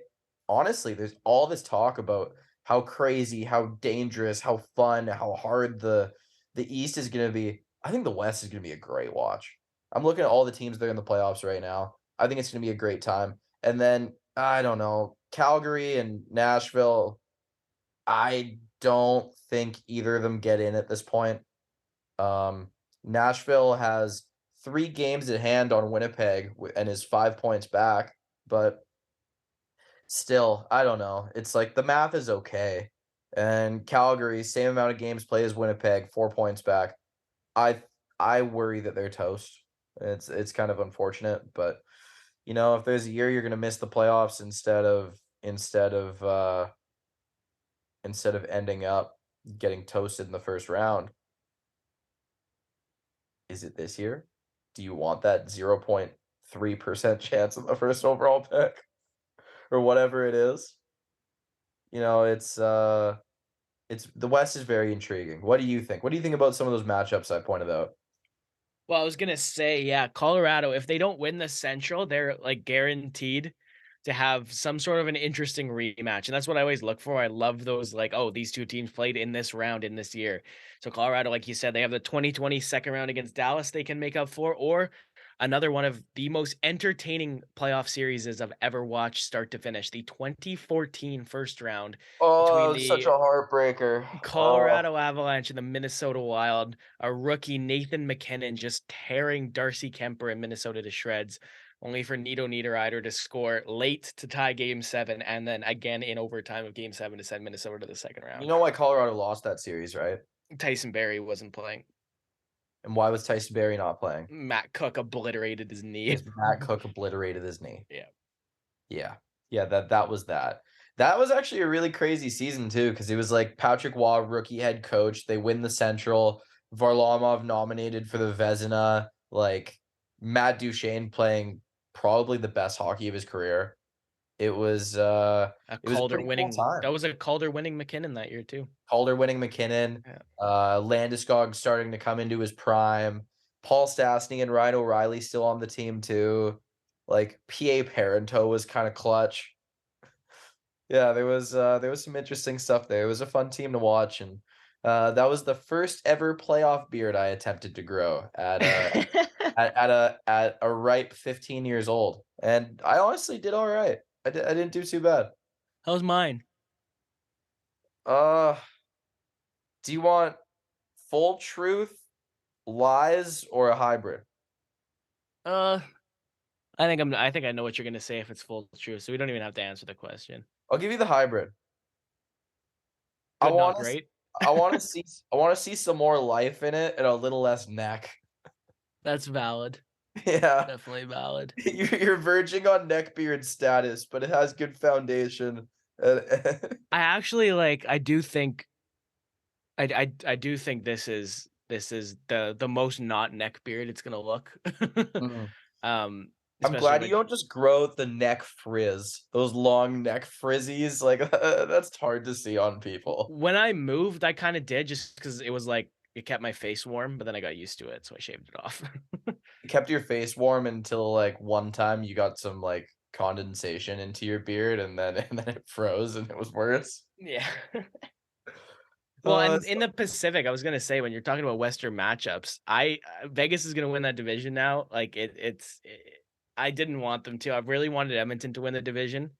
honestly, there's all this talk about how crazy, how dangerous, how fun, how hard the East is going to be. I think the West is going to be a great watch. I'm looking at all the teams that are in the playoffs right now. I think it's going to be a great time. And then I don't know, Calgary and Nashville. I don't think either of them get in at this point. Nashville has 3 games at hand on Winnipeg and is 5 points back, but still, I don't know. It's like the math is okay. And Calgary, same amount of games played as Winnipeg, 4 points back. I I worry that they're toast. It's kind of unfortunate, but if there's a year you're gonna miss the playoffs instead of ending up getting toasted in the first round, Is it this year? Do you want that 0.3% chance of the first overall pick or whatever it is? You know, it's the West is very intriguing. What do you think? What do you think about some of those matchups I pointed out? Well, I was gonna say, yeah, Colorado, if they don't win the Central, they're like guaranteed to have some sort of an interesting rematch. And that's what I always look for. I love those like, oh, these two teams played in this round in this year. So Colorado, like you said, they have the 2020 second round against Dallas they can make up for, or another one of the most entertaining playoff series I've ever watched start to finish. The 2014 first round between Oh, such a the heartbreaker. Oh, Colorado Avalanche and the Minnesota Wild, a rookie Nathan McKinnon just tearing Darcy Kemper in Minnesota to shreds, only for Nito Niederreiter to score late to tie Game 7, and then again in overtime of Game 7 to send Minnesota to the second you round. know why Colorado lost that series, right? Tyson Barrie wasn't playing. And why was Tyson Barrie not playing? Matt Cook obliterated his knee. Because Matt Cook obliterated his knee. Yeah. Yeah. Yeah, that was that. That was actually a really crazy season too, because it was like Patrick Waugh, rookie head coach. They win the Central. Varlamov nominated for the Vezina. Like Matt Duchene playing probably the best hockey of his career. It was A it was a Calder pretty cool winning time. that was a Calder winning McKinnon that year too. Calder winning McKinnon, Yeah. Landeskog starting to come into his prime, Paul Stastny and Ryan O'Reilly still on the team too. Like PA Parento was kind of clutch. Yeah, there was some interesting stuff there. It was a fun team to watch, and that was the first ever playoff beard I attempted to grow at a ripe 15 years old, and I honestly did all right. I didn't do too bad. How's mine? Uh, do you want full truth, lies, or a hybrid? Uh I think I know what you're gonna say if it's full truth, so we don't even have to answer the question. I'll give you the hybrid. I Good, not want to great. I want to see some more life in it and a little less neck. That's valid. Yeah. Definitely valid. You're verging on neckbeard status, but it has good foundation. Uh, I actually like I do think this is the most not neck beard it's gonna look. Mhm. I'm Especially glad you like don't just grow the neck frizz, those long neck frizzies. Like that's hard to see on people. when I moved, I kind of did just because it was like it kept my face warm, but then I got used to it, so I shaved it off. It kept your face warm until like one time you got some like condensation into your beard, and then and then it froze, and it was worse. Yeah. Well, and in So the Pacific, I was gonna say when you're talking about Western matchups, Vegas is gonna win that division now. Like I didn't want them to. I really wanted Edmonton to win the division,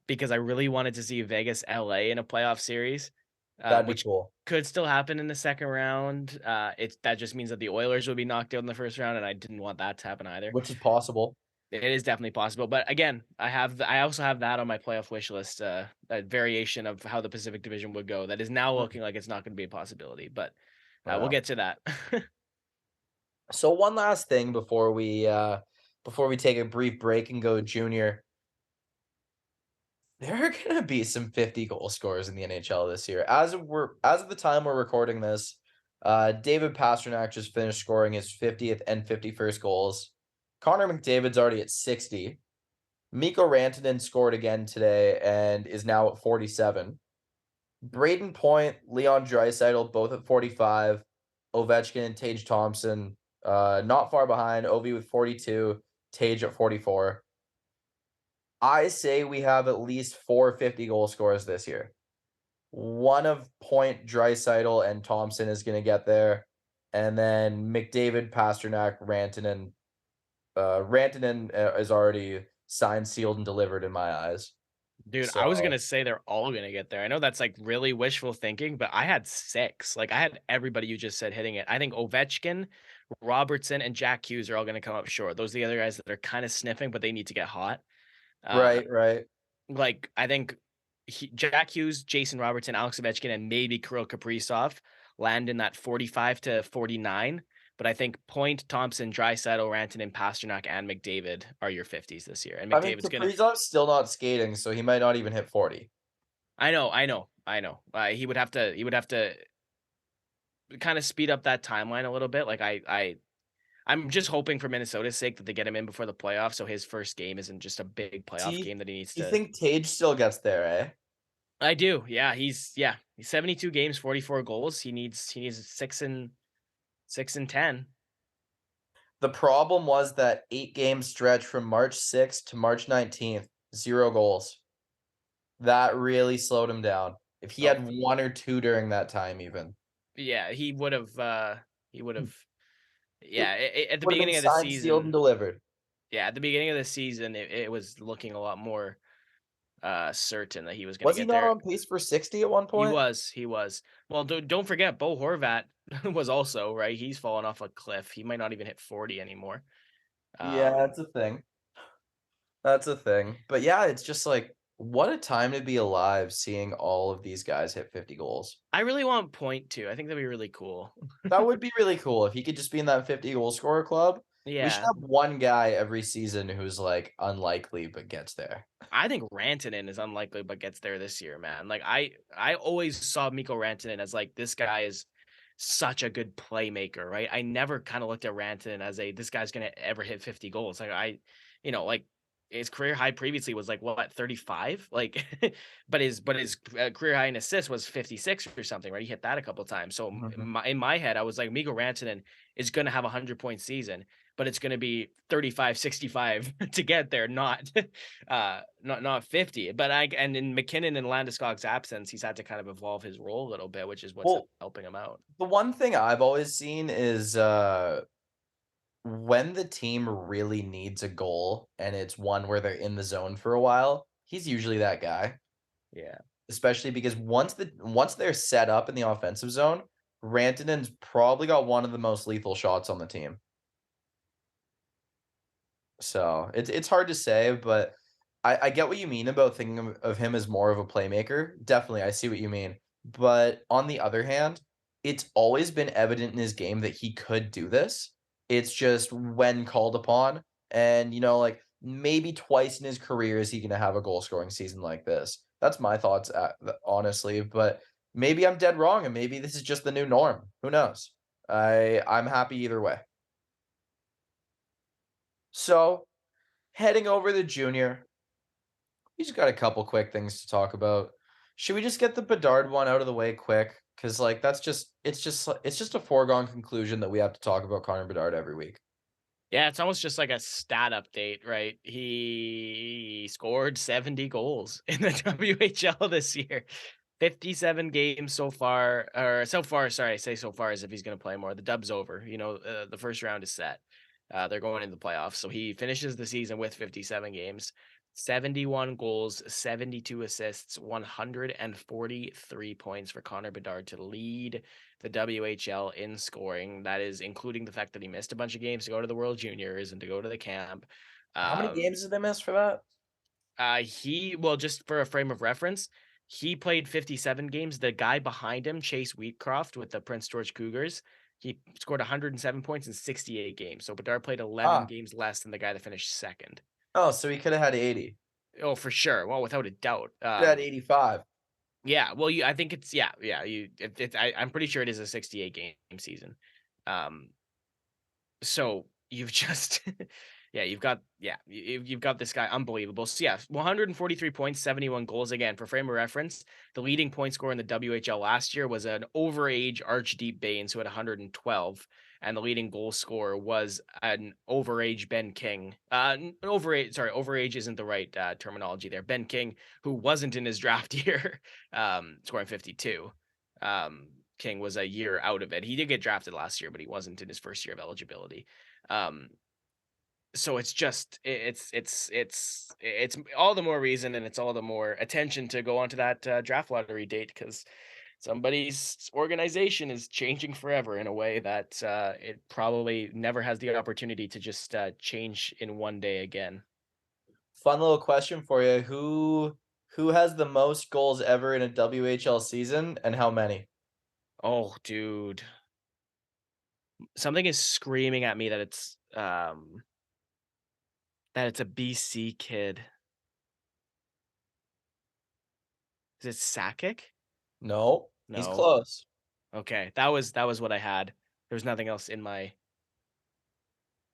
because I really wanted to see Vegas LA in a playoff series, that'd be which cool, could still happen in the second round. That just means that the Oilers would be knocked out in the first round, and I didn't want that to happen either. which is possible. It is definitely possible, but again, I also have that on my playoff wish list, a variation of how the Pacific Division would go. That is now Mm, looking like it's not going to be a possibility, but we'll yeah. get to that. So one last thing before we take a brief break and go junior. There are gonna be some 50 goal scorers in the NHL this year. As of the time we're recording this, David Pastrnak just finished scoring his 50th and 51st goals. Connor McDavid's already at 60. Mikko Rantanen scored again today and is now at 47. Braden Point, Leon Draisaitl, both at 45. Ovechkin and Tage Thompson, not far behind. Ovi with 42, Tage at 44. I say we have at least 450 goal scorers this year. One of Point, Draisaitl, and Thompson is going to get there, and then McDavid, Pasternak, Rantanen. Rantanen is already signed, sealed, and delivered in my eyes. Dude, I was So gonna say they're all gonna get there. I know that's like really wishful thinking, but I had six. Like I had everybody you just said hitting it. I think Ovechkin, Robertson, and Jack Hughes are all gonna come up short. Those are the other guys that are kind of sniffing, but they need to get hot. Uh, right, right. like I think Jack Hughes, Jason Robertson, Alex Ovechkin, and maybe Kirill Kaprizov land in that 45 to 49. But I think Point, Thompson, Draisaitl, Rantanen, Pasternak, and McDavid are your 50s this year. And I mean, McDavid's gonna Kaprizov's still not skating, so he might not even hit 40. I know. He would have to kind of speed up that timeline a little bit. Like I'm just hoping for Minnesota's sake that they get him in before the playoffs, so his first game isn't just a big Do playoff you, game that he needs you to. think Tage still gets there, eh? I do, he's 72 games, 44 goals. He needs 6 and 10. The problem was that 8-game stretch from March 6th to March 19th, 0 goals. That really slowed him down. If he Oh had 1 or 2 during that time even, yeah, he would have. He would have. it Yeah, at the would have been beginning of the signed, sealed, and season. delivered. Yeah, at the beginning of the season, it was looking a lot more certain that he was going to Was he get not there. on pace for 60 at one He point? was, he was. Well, don't forget, Bo Horvat was also right. He's fallen off a cliff. He might not even hit 40 anymore. Yeah, Um, that's a thing. That's a thing. But yeah, it's just like, what a time to be alive seeing all of these guys hit 50 goals. I really want point two. I think that'd be really cool. That would be really cool if he could just be in that 50 goal scorer club. We should Yeah, have one guy every season who's like unlikely but gets there. I think Rantanen is unlikely, but gets there this year, man. Like I always saw Mikko Rantanen as like this guy is such a good playmaker, right? I never kind of looked at Rantanen as a this guy's gonna ever hit 50 goals. Like like his career high previously was like what 35, like, but his career high in assists was 56 or something, right? He hit that a couple times. So Mhm. in my head, I was like, Mikko Rantanen is gonna have a 100-point season, but it's gonna be 35, 65 to get there, not not 50. But and in McKinnon and Landeskog's absence, he's had to kind of evolve his role a little bit, which is what's Well, helping him out. the one thing I've always seen is when the team really needs a goal and it's one where they're in the zone for a while, he's usually that guy. Yeah. Especially because once they're set up in the offensive zone, Rantanen's probably got one of the most lethal shots on the team. So it's hard to say, but I get what you mean about thinking of him as more of a playmaker. Definitely, I see what you mean. But on the other hand, it's always been evident in his game that he could do this. It's just when called upon, and like maybe twice in his career is he going to have a goal scoring season like this. That's my thoughts, honestly. But maybe I'm dead wrong, and maybe this is just the new norm. Who knows? I'm happy either way. So heading over the junior, we just got a couple quick things to talk about. Should we just get the Bedard one out of the way quick? Because like it's just a foregone conclusion that we have to talk about Connor Bedard every week. Yeah, it's almost just like a stat update, right? He scored 70 goals in the WHL this year. 57 games so far, or so far, sorry, I say so far as if he's going to play more. The dub's over. The first round is set. They're going into the playoffs. So he finishes the season with 57 games, 71 goals, 72 assists, 143 points for Connor Bedard to lead the WHL in scoring. That is including the fact that he missed a bunch of games to go to the World Juniors and to go to the camp. How many Um, games did they miss for that? just for a frame of reference, he played 57 games. The guy behind him, Chase Wheatcroft with the Prince George Cougars, he scored 107 points in 68 games. So Bedard played 11 Ah, games less than the guy that finished second. oh, so he could have had 80. Oh, for sure. Well, without a doubt. Could have had 85. Yeah. Well, I think it's yeah. I'm pretty sure it is a 68 game season. Um, So you've just you've got this guy unbelievable. So yeah, 143 points, 71 goals. Again, for frame of reference, the leading point scorer in the WHL last year was an overage Archdeep Baines who had 112, and the leading goal scorer was an overage Ben King. Overage isn't the right terminology there. Ben King, who wasn't in his draft year, scoring 52. Um, King was a year out of it. He did get drafted last year, but he wasn't in his first year of eligibility. Um, so it's just it's all the more reason and it's all the more attention to go onto that draft lottery date because somebody's organization is changing forever in a way that it probably never has the opportunity to just change in one day again. Fun little question for you. Who has the most goals ever in a WHL season and how many? Oh, dude, something is screaming at me that it's a BC kid. Is it Sakic? No, he's No. close. Okay, that was what I had. There's nothing else in my.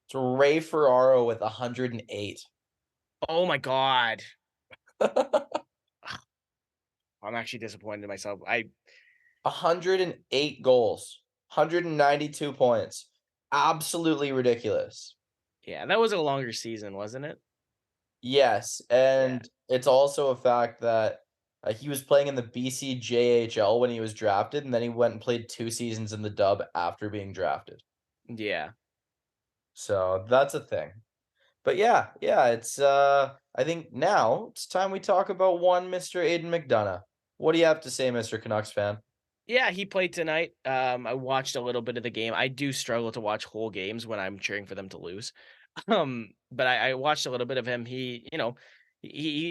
It's Ray Ferraro with 108. Oh my god. I'm actually disappointed in myself. 108 goals, 192 points. Absolutely ridiculous. Yeah, that was a longer season, wasn't it? Yes, Yeah. and it's also a fact that, he was playing in the BCJHL when he was drafted, and then he went and played 2 seasons in the Dub after being drafted. Yeah. So, that's a thing. But yeah, I think now it's time we talk about one Mr. Aidan McDonough. What do you have to say, Mr. Canucks fan? Yeah, he played tonight. I watched a little bit of the game. I do struggle to watch whole games when I'm cheering for them to lose. But I watched a little bit of him. He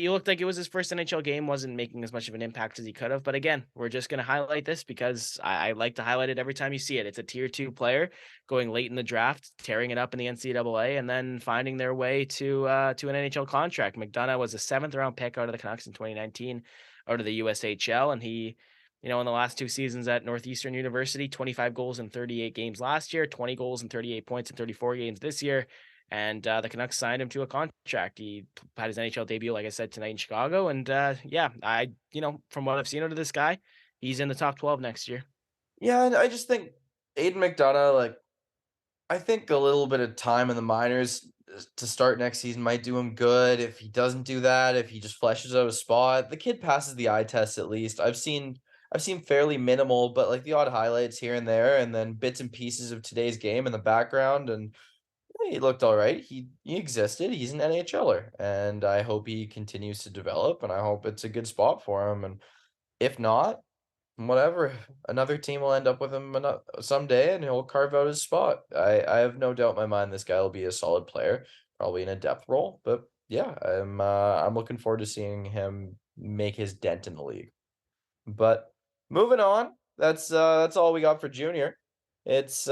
looked like it was his first NHL game, wasn't making as much of an impact as he could have. But again, we're just gonna highlight this because I like to highlight it every time you see it. It's a tier two player going late in the draft, tearing it up in the NCAA, and then finding their way to an NHL contract. McDonough was a seventh round pick out of the Canucks in 2019, out of the USHL, and he in the last two seasons at Northeastern University, 25 goals in 38 games last year, 20 goals and 38 points in 34 games this year. And the Canucks signed him to a contract. He had his NHL debut, like I said, tonight in Chicago. And yeah, from what I've seen out of this guy, he's in the top 12 next year. Yeah, and I just think Aidan McDonough, like, I think a little bit of time in the minors to start next season might do him good. If he doesn't do that, if he just fleshes out a spot, the kid passes the eye test at least. I've seen fairly minimal, but like the odd highlights here and there, and then bits and pieces of today's game in the background, and he looked all right. He existed. He's an NHLer, and I hope he continues to develop, and I hope it's a good spot for him. And if not, whatever, another team will end up with him someday, and he'll carve out his spot. I have no doubt in my mind this guy will be a solid player, probably in a depth role. But yeah, I'm looking forward to seeing him make his dent in the league. But moving on, that's all we got for junior. It's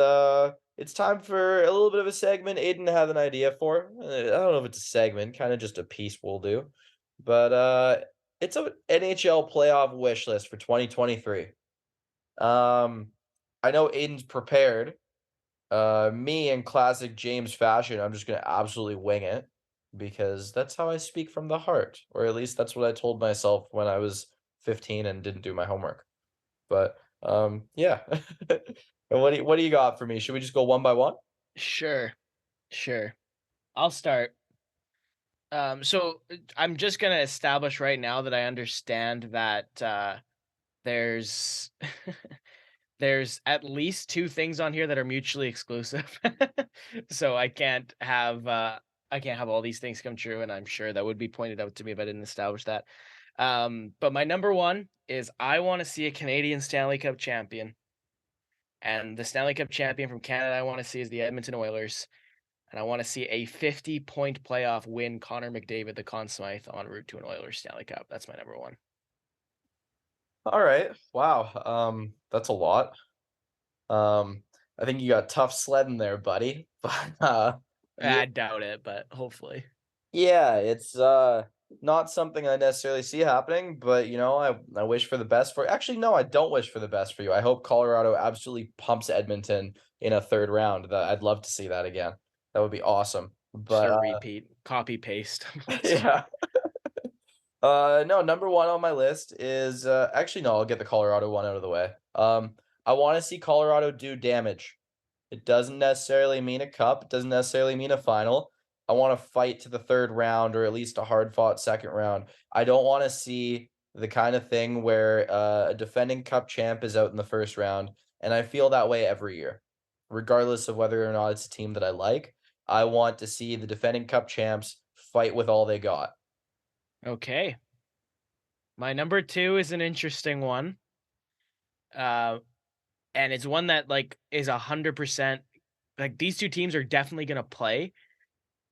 time for a little bit of a segment Aiden had an idea for. I don't know if it's a segment, kind of just a piece we'll do. But it's a NHL playoff wish list for 2023. Um I know Aiden's prepared. Me in classic James fashion, I'm just gonna absolutely wing it because that's how I speak from the heart, or at least that's what I told myself when I was 15 and didn't do my homework. But yeah. And what do you got for me? Should we just go one by one? Sure, sure. I'll start. I'm just gonna establish right now that I understand that there's there's at least 2 things on here that are mutually exclusive. So I can't have all these things come true, and I'm sure that would be pointed out to me if I didn't establish that. But my number 1 is I wanna see a Canadian Stanley Cup champion, and the Stanley Cup champion from Canada I wanna see is the Edmonton Oilers, and I wanna see a 50-point playoff win Connor McDavid, the Conn Smythe, en route to an Oilers Stanley Cup. That's my number 1. All right. Wow. That's a lot. Um, I think you got tough sledding there, buddy. But yeah, I doubt it, but hopefully. yeah, it's not something I necessarily see happening, but I wish for the best for actually no, I don't wish for the best for you. I hope Colorado absolutely pumps Edmonton in a third round. I'd love to see that again. That would be awesome. Just But a repeat, copy paste. yeah. No, number one on my list is actually no, I'll get the Colorado one out of the way. I want to see Colorado do damage. It doesn't necessarily mean a cup. It doesn't necessarily mean a final. I want to fight to the third round or at least a hard fought second round. I don't want to see the kind of thing where a defending cup champ is out in the first round, and I feel that way every year, regardless of whether or not it's a team that I like. I want to see the defending cup champs fight with all they got. Okay. My number 2 is an interesting one. Uh, and it's one that like is 100% like these two teams are definitely gonna play.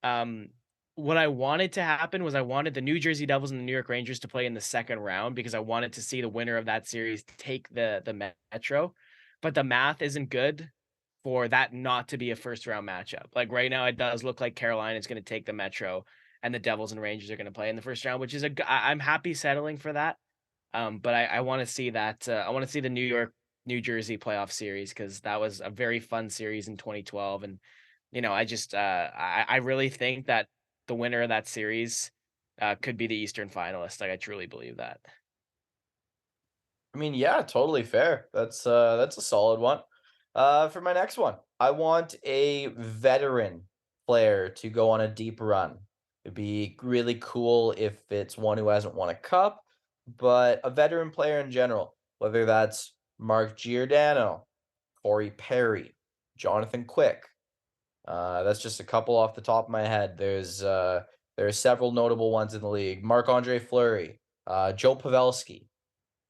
Um, what I wanted to happen was I wanted the New Jersey Devils and the New York Rangers to play in the second round because I wanted to see the winner of that series take the Metro. But the math isn't good for that not to be a first round matchup. Like right now, it does look like Carolina is going to take the Metro, and the Devils and Rangers are going to play in the first round, which I'm happy settling for that. But I want to see that. I want to see the New York New Jersey playoff series because that was a very fun series in 2012. And, I really think that the winner of that series could be the Eastern finalist. Like, I truly believe that. I mean, yeah, totally fair. That's a solid one. For my next one, I want a veteran player to go on a deep run. It'd be really cool if it's one who hasn't won a cup, but a veteran player in general, whether that's Mark Giordano, Corey Perry, Jonathan Quick. That's just a couple off the top of my head. There are several notable ones in the league. Marc-Andre Fleury, Joe Pavelski.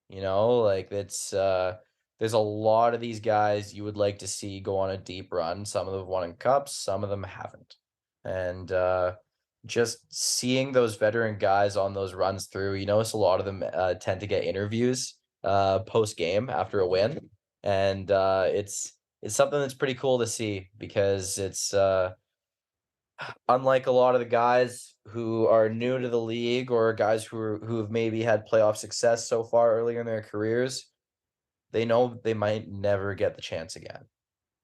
Like there's a lot of these guys you would like to see go on a deep run. Some of them have won in cups, some of them haven't. And just seeing those veteran guys on those runs through, you notice a lot of them tend to get interviews post game after a win. And it's something that's pretty cool to see because it's unlike a lot of the guys who are new to the league or guys who have maybe had playoff success so far earlier in their careers, they know they might never get the chance again.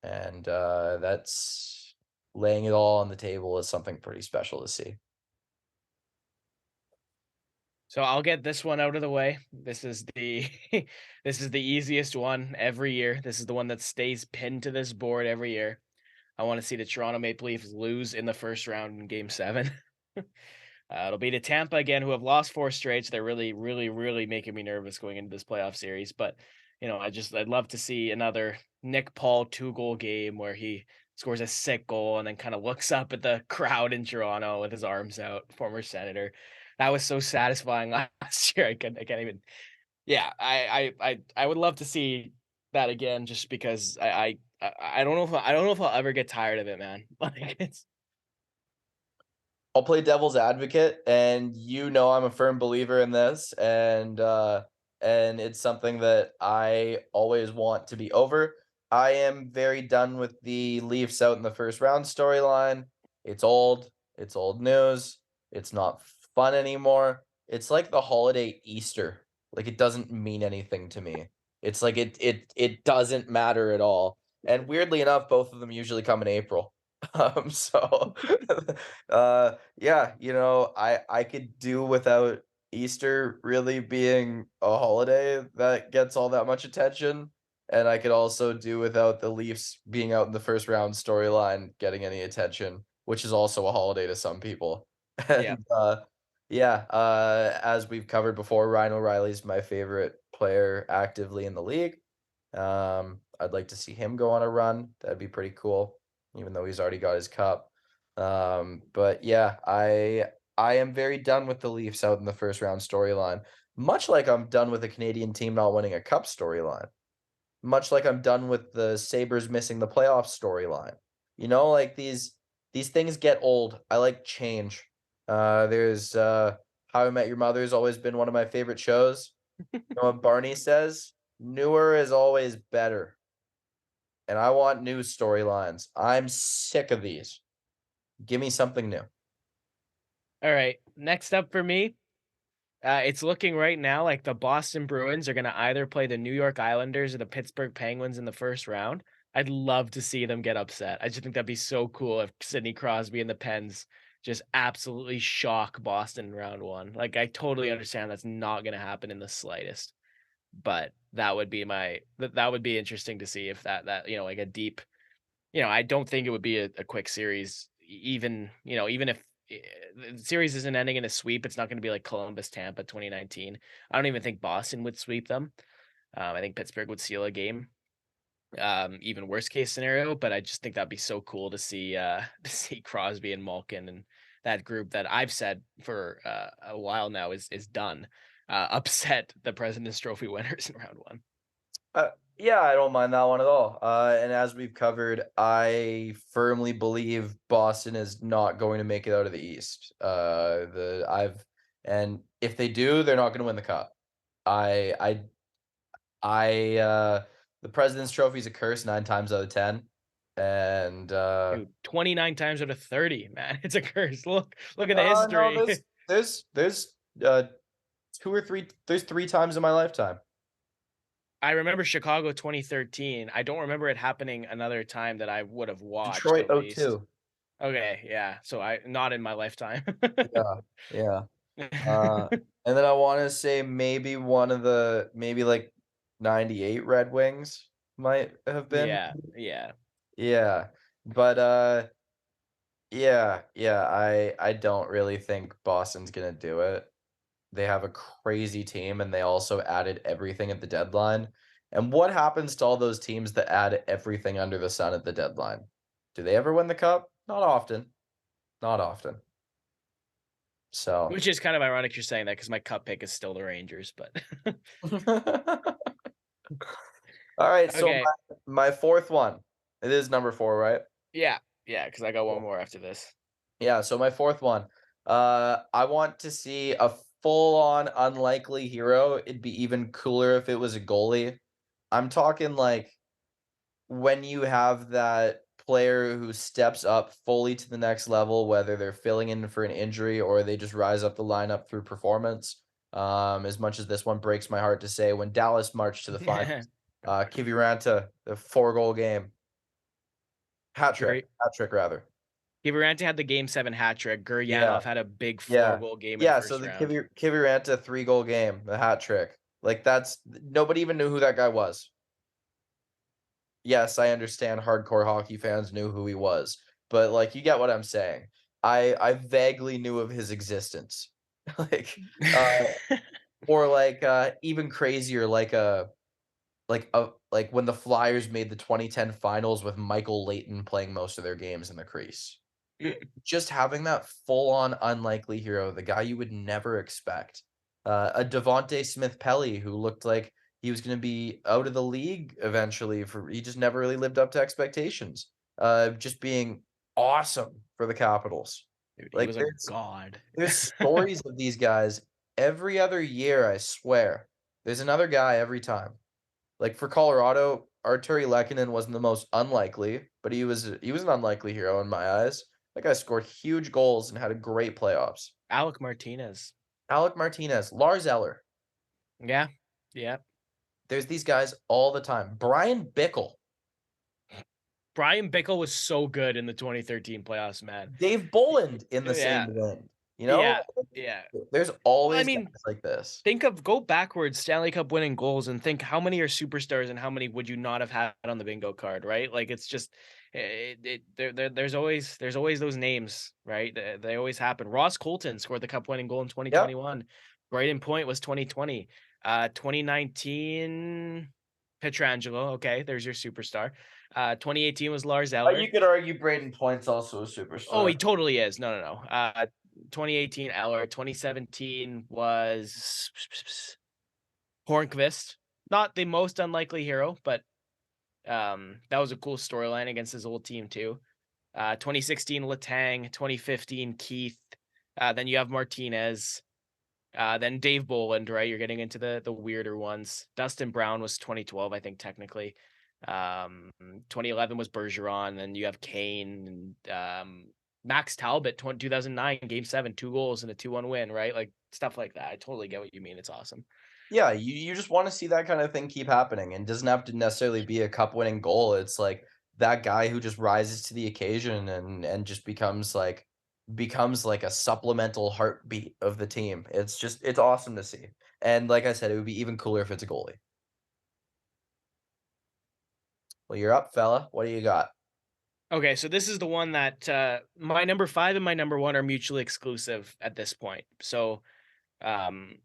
And that's laying it all on the table is something pretty special to see. So I'll get this one out of the way. This is the this is the easiest one every year. This is the one that stays pinned to this board every year. I want to see the Toronto Maple Leafs lose in the first round in Game 7. It'll be to Tampa again, who have lost 4 straight. So they're really, really, really making me nervous going into this playoff series. But I'd love to see another Nick Paul 2-goal game where he scores a sick goal and then kind of looks up at the crowd in Toronto with his arms out. Former senator, that was so satisfying last year. I can't even. Yeah, I would love to see that again, just because I don't know if I don't know if I'll ever get tired of it, man. Like it's I'll play devil's advocate, and I'm a firm believer in this, and it's something that I always want to be over. I am very done with the Leafs out in the first round storyline. It's old news. It's not fun anymore. It's like the holiday Easter. Like it doesn't mean anything to me. It's like it doesn't matter at all. And weirdly enough, both of them usually come in April. So yeah, I could do without Easter really being a holiday that gets all that much attention, and I could also do without the Leafs being out in the first round storyline getting any attention, which is also a holiday to some people. yeah. And yeah, as we've covered before, Ryan O'Reilly's my favorite player actively in the league. I'd like to see him go on a run. That'd be pretty cool, even though he's already got his cup. But yeah, I am very done with the Leafs out in the first round storyline, much like I'm done with a Canadian team not winning a cup storyline, much like I'm done with the Sabres missing the playoff storyline. Like these things get old. I like change. There's How I Met Your Mother has always been one of my favorite shows. You know what Barney says? Newer is always better. And I want new storylines. I'm sick of these. Give me something new. All right. Next up for me, it's looking right now like the Boston Bruins are going to either play the New York Islanders or the Pittsburgh Penguins in the first round. I'd love to see them get upset. I just think that'd be so cool if Sidney Crosby and the Pens just absolutely shock Boston in round 1. Like I totally understand that's not going to happen in the slightest, but that would be interesting to see if that like a deep, I don't think it would be a quick series, even if the series isn't ending in a sweep. It's not going to be like Columbus Tampa 2019. I don't even think Boston would sweep them. I think Pittsburgh would seal a game, even worst case scenario. But I just think that'd be so cool to see to see Crosby and Malkin and that group that I've said for a while now is done, upset the President's Trophy winners in round 1. Yeah, I don't mind that one at all. And as we've covered, I firmly believe Boston is not going to make it out of the East. And if they do, they're not going to win the cup. I, the President's Trophy is a curse 9 times out of 10, and Dude, 29 times out of 30, man. It's a curse. Look at the no, history. there's 2 or 3, there's 3 times in my lifetime. I remember Chicago 2013. I don't remember it happening another time that I would have watched Detroit at least. 02. Okay, yeah. So I not in my lifetime. Yeah, yeah. Uh, and then I wanna say maybe one of the maybe, like, '98 Red Wings might have been. Yeah, yeah. Yeah, but, yeah, I don't really think Boston's gonna do it. They have a crazy team, and they also added everything at the deadline. And what happens to all those teams that add everything under the sun at the deadline? Do they ever win the cup? Not often. Not often. So Which is kind of ironic you're saying that because my cup pick is still the Rangers, but Alright, so okay. my 4th one. It is number 4, right? Yeah, yeah, because I got one Cool. more after this. Yeah, so my 4th one. I want to see a full-on unlikely hero. It'd be even cooler if it was a goalie. I'm talking, like, when you have that player who steps up fully to the next level, whether they're filling in for an injury or they just rise up the lineup through performance. As much as this one breaks my heart to say, when Dallas marched to the finals, Kiviranta, the 4-goal game, Great. hat trick rather. Kiviranta had the game 7 hat trick. Yeah, Guryanov had a big yeah, 4-goal game in yeah. So first the round. Kiviranta 3-goal game, the hat trick, like that's nobody even knew who that guy was. Yes, I understand hardcore hockey fans knew who he was, but, like, you get what I'm saying. I vaguely knew of his existence. Like, uh, or, like, even crazier, like when the Flyers made the 2010 finals with Michael Leighton playing most of their games in the crease. Just having that full-on unlikely hero, the guy you would never expect. A Devonte Smith-Pelly who looked like he was gonna be out of the league eventually for he just never really lived up to expectations. Just being awesome for the Capitals. Dude, he Like, was a god. there's stories of these guys every other year, I swear. There's another guy every time. Like, for Colorado, Artturi Lehkonen wasn't the most unlikely, but he was an unlikely hero in my eyes. That guy scored huge goals and had a great playoffs. Alec Martinez. Alec Martinez, Lars Eller. Yeah, yeah. There's these guys all the time. Brian Bickle, Brian Bickle was so good in the 2013 playoffs, man. Dave Bolland in the Yeah, same vein. You know? yeah, yeah. There's Well, I always mean, guys like this. go backwards, Stanley Cup winning goals, and think how many are superstars and how many would you not have had on the bingo card, right? Like it's just there's always those names, right? They always happen. Ross Colton scored the cup winning goal in Yep. 2021. Braden Point was 2020. 2019 Petrangelo. Okay, there's your superstar. 2018 was Lars You Eller. could argue Braden Point's also a Oh, superstar. he totally is. No, no, no. 2018 Eller. 2017 was Hornqvist. Not the most unlikely hero, but that was a cool storyline against his old team too. 2016 Letang, 2015 Keith. Then you have Martinez. Then Dave Bolland, right? You're getting into the weirder ones. Dustin Brown was 2012, I think technically. 2011 was Bergeron. Then you have Kane and Max Talbot, 2009, Game 7, 2 goals and a 2-1 win, right? Like stuff like that. I totally get what you mean. It's awesome. Yeah, you just wanna see that kind of thing keep happening, and doesn't have to necessarily be a cup-winning goal, it's, like, that guy who just rises to the occasion and just becomes like a supplemental heartbeat of the team. It's awesome to see, and like I said, it would be even cooler if it's a goalie. Well, you're up, fella. What do you got? Okay, so this is the one that my number 5 and my number 1 are mutually exclusive at this point. So um,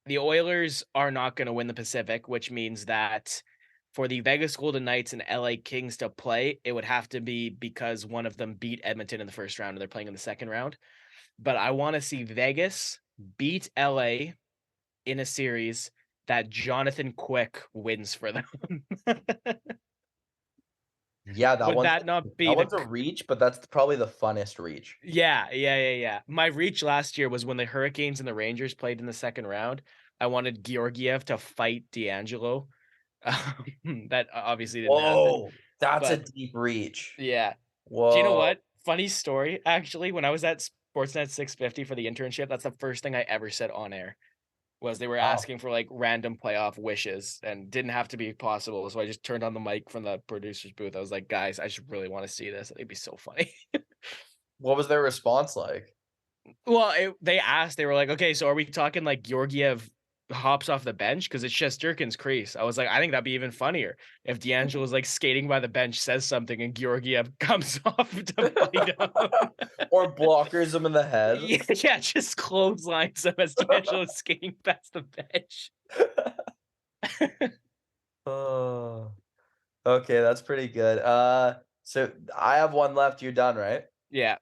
the Oilers are not going to win the Pacific, which means that for the Vegas Golden Knights and LA Kings to play, it would have to be because one of them beat Edmonton in the first round and they're playing in the second round. But I want to see Vegas beat LA in a series that Jonathan Quick wins for them. Yeah, that Would one's that not that be the one's a reach, but that's probably the funnest reach. Yeah, yeah, yeah, yeah. My reach last year was when the Hurricanes and the Rangers played in the second round. I wanted Georgiev to fight D'Angelo. That obviously didn't happen. Whoa, that's a But deep reach. yeah. Do you know Whoa. what? Funny story, actually, when I was at Sportsnet 650 for the internship, that's the first thing I ever said on air. was they were Wow. asking for, like, random playoff wishes and didn't have to be possible, so I just turned on the mic from the producer's booth. I was like, "Guys, I just really wanna see this. It'd be so funny." What was their response like? Well, they asked, they were like, "Okay, so are we talking like Georgiev hops off the bench? Because it's Shesterkin's crease." I was like, "I think that'd be even funnier if D'Angelo's, like, skating by the bench, says something, and Georgiev comes off to fight him." Or blockers them in the head? Yeah, yeah, just clotheslines him as D'Angelo's skating past the bench. Oh, okay, that's pretty good. So I have one left, you're done, right? Yeah,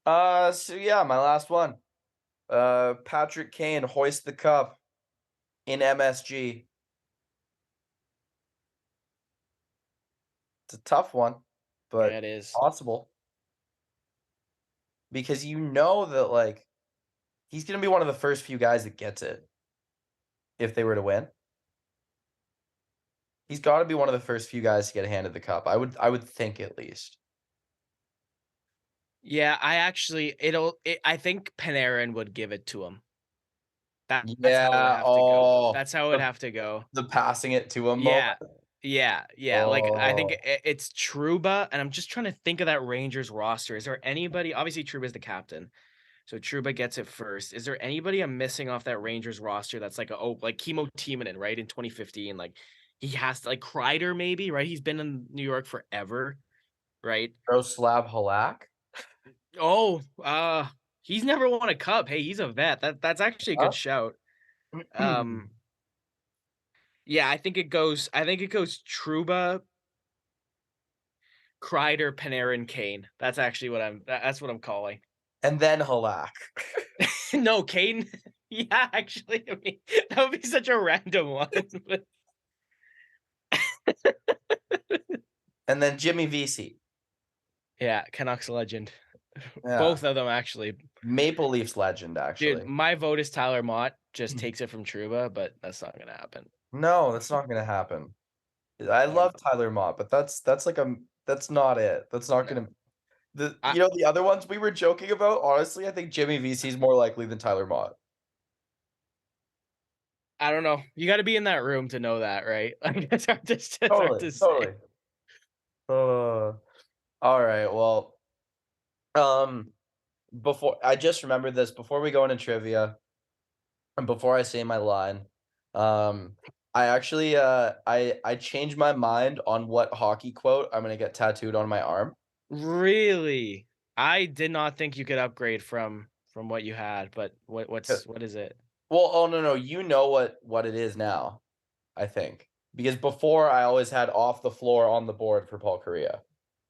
So yeah, my last one. Patrick Kane hoist the cup in MSG. It's a tough one, yeah, but it is. possible because you know that like he's gonna be one of the first few guys that gets it if they were to win. He's got to be one of the first few guys to get handed the cup. I would think at least. Yeah, I think Panarin would give it to him. That's how it would Yeah. have to go. Oh, That's how it would the have to go. the passing it to him moment. Yeah. Yeah, yeah, like, I think Oh, it's Trouba, and I'm just trying to think of that Rangers roster. Is there anybody obviously, Trouba's the captain, so Trouba gets it first. Is there anybody I'm missing off that Rangers roster that's like, like Kimmo Timonen, right, in 2015, like, he has to like, Kreider maybe, right? He's been in New York forever, right? Roslav Halak. Oh, he's never won a cup. Hey, he's a vet. That's actually a good Huh? shout. Um, yeah, I think it goes Trouba, Kreider, Panarin, Kane. That's actually that's what I'm calling. And then Halak. No, Kane. Yeah, actually, I mean, that would be such a random one, but And then Jimmy Vesey. yeah, Canucks legend. Yeah. Both of them actually. Maple Leafs legend, Dude, actually. my vote is Tyler Mott, just Hmm. takes it from Trouba, but that's not gonna happen. No, that's not gonna happen. I Or love Tyler Mott, but that's like that's not it. That's not no. gonna the I the other ones we were joking about, honestly, I think Jimmy Vesey's more likely than Tyler Mott. I don't know. You gotta be in that room to know that, right? Like, it's hard Totally, to say. totally. Uh, all right. Well, um, before I just remembered this before we go into trivia and before I say my line, um, I actually I changed my mind on what hockey quote I'm gonna get tattooed on my arm. Really? I did not think you could upgrade from what you had, but Uh, what is it? Well, oh no, no, you know what it is now, I think. Because before I always had off the floor on the board for Paul Correa.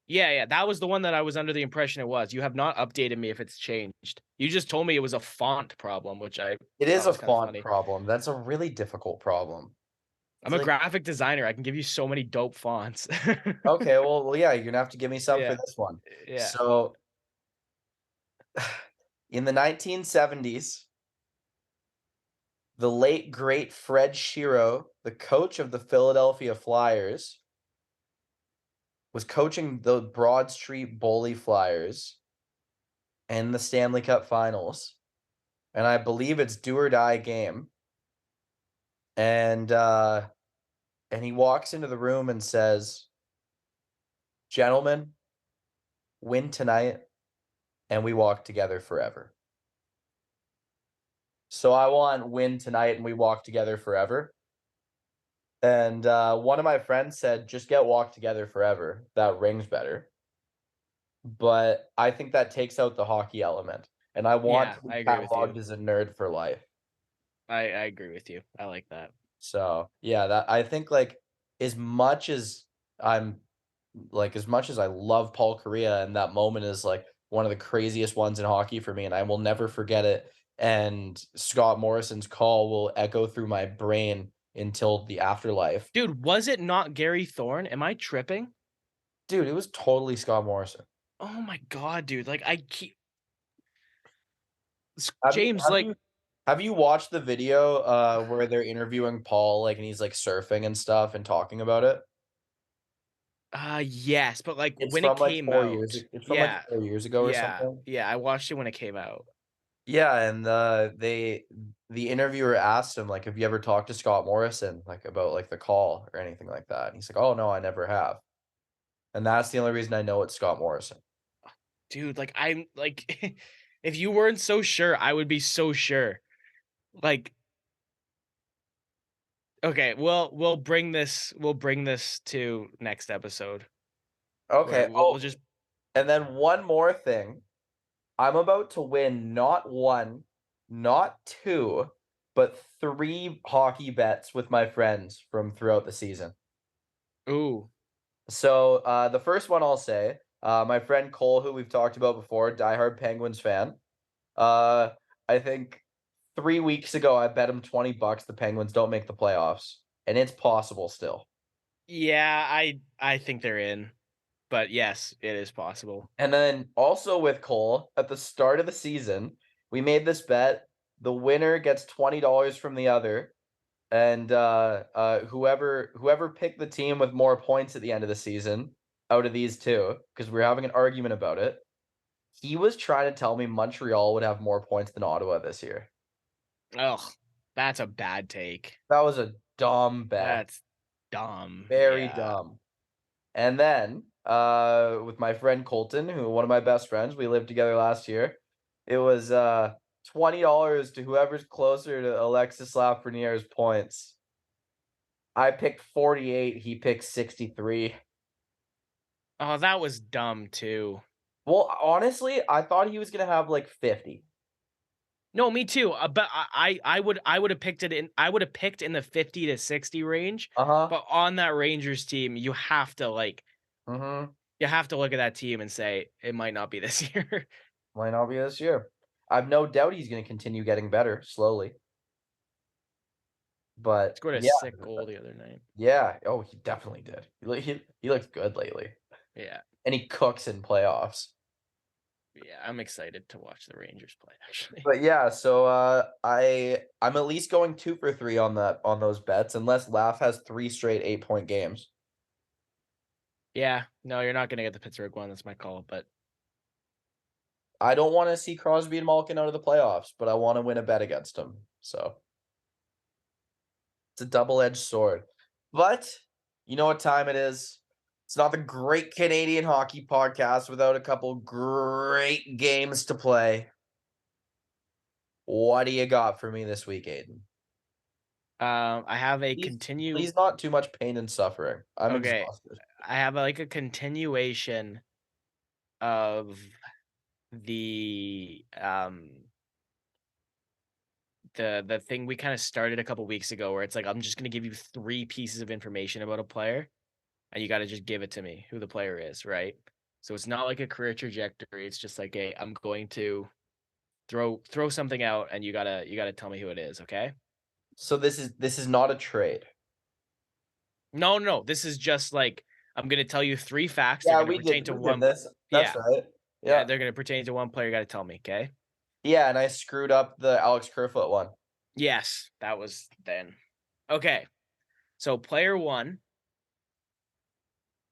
Yeah, yeah, that was the one that I was under the impression it was. You have not updated me if it's changed. You just told me it was a font problem, which I It is thought a was kinda font funny. problem. That's a really difficult problem. I'm It's a like, graphic designer, I can give you so many dope fonts. okay, well, yeah, you're gonna have to give me some for Yeah, this one. yeah. So, in the 1970s, the late great Fred Shiro, the coach of the Philadelphia Flyers, was coaching the Broad Street Bully Flyers in the Stanley Cup Finals, and I believe it's do or die game. And he walks into the room and says, "Gentlemen, win tonight, and we walk together forever." So I want win tonight, and we walk together forever. And one of my friends said, "Just get walk together forever. That rings better." But I think that takes out the hockey element, and I want Yeah, to be I agree with you. cataloged as a nerd for life. I agree with you. I like that. So, yeah, that I think, like, as much as I'm as much as I love Paul Correa, and that moment is, like, one of the craziest ones in hockey for me, and I will never forget it, and Scott Morrison's call will echo through my brain until the afterlife. Dude, was it not Gary Thorne? Am I tripping? Dude, it was totally Scott Morrison. Oh my god, dude, like, I keep Have you James, have like you have you watched the video, where they're interviewing Paul, like, and he's, like, surfing and stuff and talking about it? yes, but, like, It's when it from, like, came 4 years out it's from, like, yeah. 4 years ago or Yeah, something. yeah, I watched it when it came out. Yeah, and the interviewer asked him, like, "Have you ever talked to Scott Morrison, like, about, like, the call or anything like that?" And he's like, "Oh, no, I never have." And that's the only reason I know it's Scott Morrison. Dude, like, I'm like, if you weren't so sure, I would be so sure. Like, okay, we'll bring this to next episode where Okay, we'll just and then one more thing. I'm about to win not 1, not 2, but 3 hockey bets with my friends from throughout the season. ooh, So, the first one I'll say, my friend Cole, who we've talked about before, diehard Penguins fan. Uh, I think 3 weeks ago, I bet him $20 the Penguins don't make the playoffs, and it's possible still. yeah, I think they're in, but yes, it is possible. And then also with Cole, at the start of the season, we made this bet. The winner gets $20 from the other, and whoever picked the team with more points at the end of the season out of these two, because we were having an argument about it. He was trying to tell me Montreal would have more points than Ottawa this year. Ugh, that's a bad take. That was a dumb bet, That's dumb. very Yeah. dumb. And then, with my friend Colton, who one of my best friends, we lived together last year. It was $20 to whoever's closer to Alexis Lafreniere's points. I picked 48, he picked 63. Oh, that was dumb too. Well, honestly, I thought he was gonna have like 50. No, me too. But I would have picked it in. I would have picked in the 50 to 60 range. Uh-huh. But on that Rangers team, you have to like Mhm. you have to look at that team and say it might not be this year. Might not be this year. I've no doubt he's gonna continue getting better slowly. But Scored a yeah, sick goal the other night. yeah. Oh, he definitely did. He looks good lately. Yeah, And he cooks in playoffs. yeah. I'm excited to watch the Rangers play. Actually, But yeah, so I'm at least going 2 for 3 on those bets, unless Laugh has 3 straight 8-point games. yeah. No, you're not gonna get the Pittsburgh one. That's my call. But I don't wanna see Crosby and Malkin out of the playoffs, but I wanna win a bet against them. So, it's a double-edged sword. But, you know what time it is? It's not the Great Canadian Hockey Podcast without a couple great games to play. What do you got for me this week, Aiden? I have a Please continue. please not too much pain and suffering. I'm Okay, exhausted. I have like a continuation of the the thing we kind of started a couple weeks ago where it's like I'm just going to give you three pieces of information about a player and you got to just give it to me who the player is, right? So it's not like a career trajectory. It's just like, hey, I'm going to throw something out and you got to tell me who it is, okay? So this is not a trade. No, no, this is just like I'm going to tell you three facts. They're Yeah, going to we pertain did to we did one. this. That's Yeah. right. Yeah, Yeah. they're going to pertain to one player. You got to tell me, okay? Yeah, and I screwed up the Alex Kerfoot one. Yes, that was then. Okay. So player 1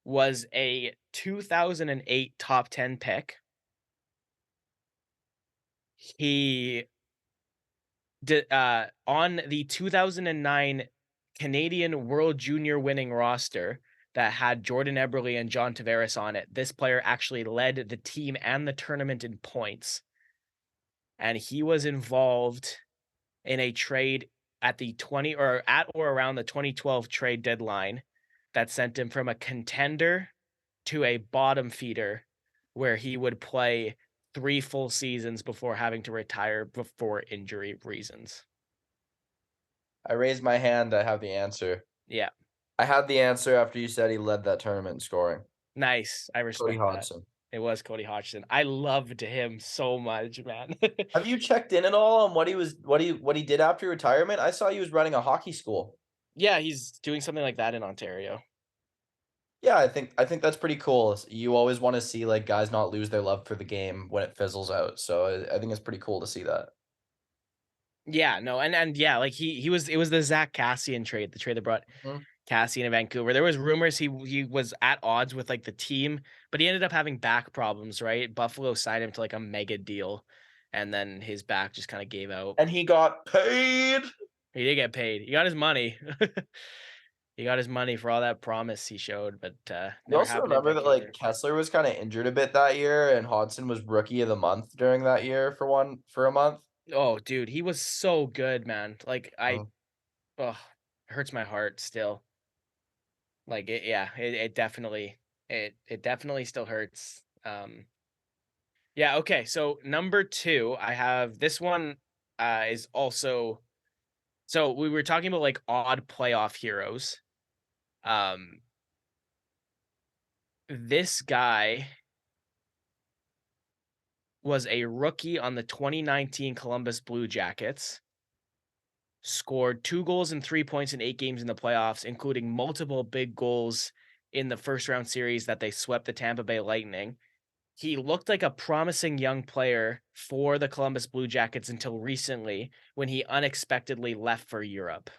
was a 2008 top 10 pick. He did on the 2009 Canadian World Junior winning roster that had Jordan Eberle and John Tavares on it. This player actually led the team and the tournament in points. And he was involved in a trade at the 20 or at or around the 2012 trade deadline that sent him from a contender to a bottom feeder where he would play 3 full seasons before having to retire for injury reasons. I raised my hand, I have the answer. Yeah, I had the answer after you said he led that tournament in scoring. nice. I Cody respect that. Hodgson. It was Cody Hodgson. I loved him so much, man. Have you checked in at all on what he did after retirement? I saw he was running a hockey school. Yeah, he's doing something like that in Ontario. Yeah, I think that's pretty cool. You always wanna see, like, guys not lose their love for the game when it fizzles out, so I think it's pretty cool to see that. Yeah, no, and yeah, like he was it was the Zach Cassian trade, the trade that brought Mhm. Cassian to Vancouver. There was rumors he was at odds with like the team, but he ended up having back problems, right? Buffalo signed him to like a mega deal. and then his back just kind of gave out. And he got paid. He did get paid. He got his money. He got his money for all that promise he showed, but You never also happened in remember that Vancouver. Kessler was kind of injured a bit that year, and Hodgson was rookie of the month during that year for a month. Oh, dude, he was so good, man. Like Mm. oh, hurts my heart still. Like it definitely it definitely still hurts. Yeah, okay. So number 2, I have this one is also, so we were talking about like odd playoff heroes. Um this guy was a rookie on the 2019 Columbus Blue Jackets, scored 2 goals and 3 points in 8 games in the playoffs, including multiple big goals in the first round series that they swept the Tampa Bay Lightning. He looked like a promising young player for the Columbus Blue Jackets until recently when he unexpectedly left for Europe.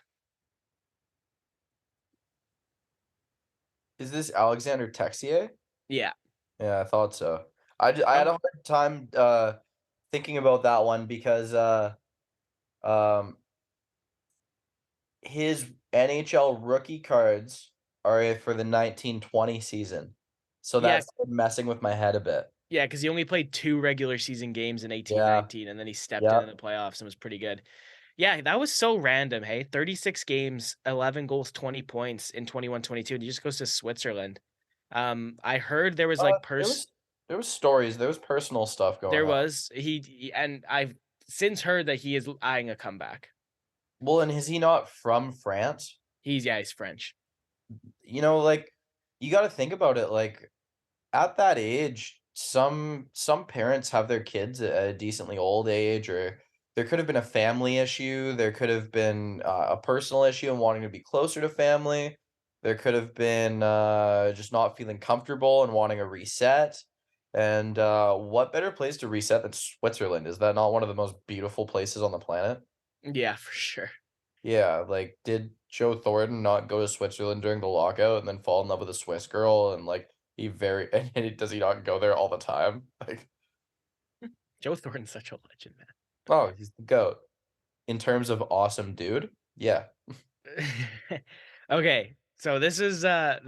Is this Alexander Texier? Yeah. Yeah, I thought so. I had Oh, a hard time thinking about that one because um his NHL rookie cards are for the 1920 season. So yeah, that's messing with my head a bit. yeah, because he only played 2 regular season games in eighteen Yeah. nineteen, and then he stepped into Yep. the playoffs and was pretty good. Yeah, that was so random, hey? 36 games, 11 goals, 20 points in 21-22, and he just goes to Switzerland. I heard there was, like, There was stories, there was personal stuff going there on. was and I've since heard that he is eyeing a comeback. Well, and is he not from France? He's French. Like, you gotta think about it, like, at that age, some parents have their kids at a decently old age, or there could have been a family issue, there could have been, a personal issue and wanting to be closer to family, there could have been, just not feeling comfortable and wanting a reset, and, what better place to reset than Switzerland? Is that not one of the most beautiful places on the planet? Yeah, for sure. Yeah, like, did Joe Thornton not go to Switzerland during the lockout and then fall in love with a Swiss girl and, like, he very and does he not go there all the time? Like, Joe Thornton's such a legend, oh, he's the GOAT. In terms of awesome dude, yeah. man. Okay, so this is a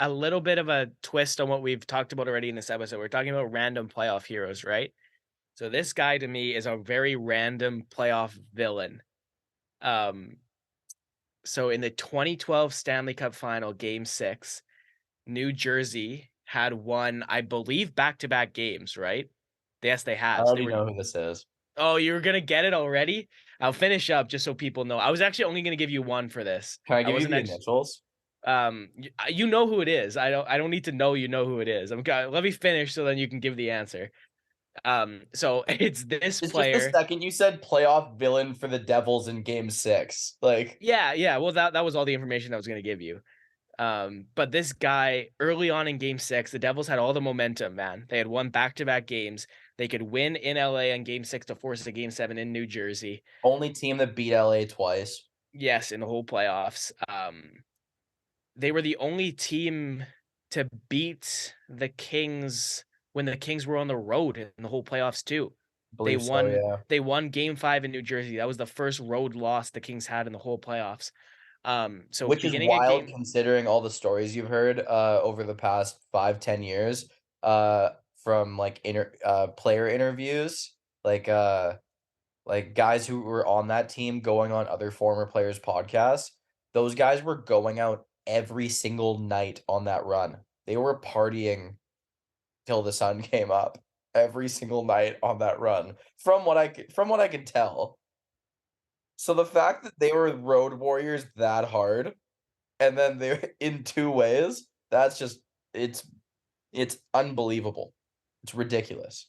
little bit of a twist on what we've talked about already in this episode. We're talking about random playoff heroes, right? So this guy to me is a very random playoff villain. Um, so in the 2012 Stanley Cup Final, Game 6, New Jersey had won, I believe, back-to-back games, right? Yes, they I have. So they already were. know who this is. Oh, you were gonna get it already? I'll finish up just so people know. I was actually only gonna give you 1 for this. Can I I give you wasn't the actually. initials? You know who it is. I don't need to know you know who it is. Let me finish so then you can give the answer. So it's this It's just the player. second you said playoff villain for the Devils in game 6, like, Yeah, yeah. Well, that was all the information I was gonna give you. But this guy early on in game 6, the Devils had all the momentum, man. They had won back-to-back games. They could win in LA on game 6 to force a game 7 in New Jersey. only team that beat LA twice. Yes, in the whole playoffs. They were the only team to beat the Kings when the Kings were on the road in the whole playoffs too. They Believe so, won yeah. they won game 5 in New Jersey. That was the first road loss the Kings had in the whole playoffs. So Which is beginning of wild game. considering all the stories you've heard, over the past 5, 10 years, from, like, player interviews, like, guys who were on that team going on other former players' podcasts. Those guys were going out every single night on that run. They were partying till the sun came up every single night on that run, from what I could tell. So the fact that they were road warriors that hard, and then they're in 2 ways, that's just it's it's unbelievable. It's ridiculous.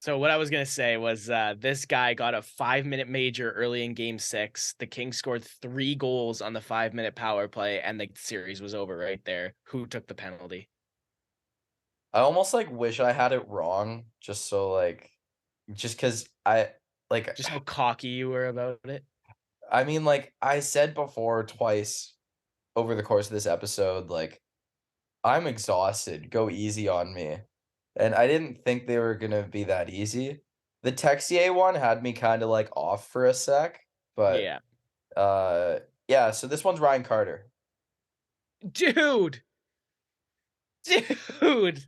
So what I was gonna say was this guy got a 5-minute major early in game 6. The Kings scored 3 goals on the 5-minute power play, and the series was over right there. Who took the penalty? I almost, like, wish I had it wrong just so, like just because like, Just how cocky you were about it. I mean, like, I said before twice over the course of this episode, like, "I'm exhausted, go easy on me," and I didn't think they were gonna be that easy. The Texier one had me kind of like off for a sec, but Yeah. yeah, so this one's Ryan Carter. Dude! Dude!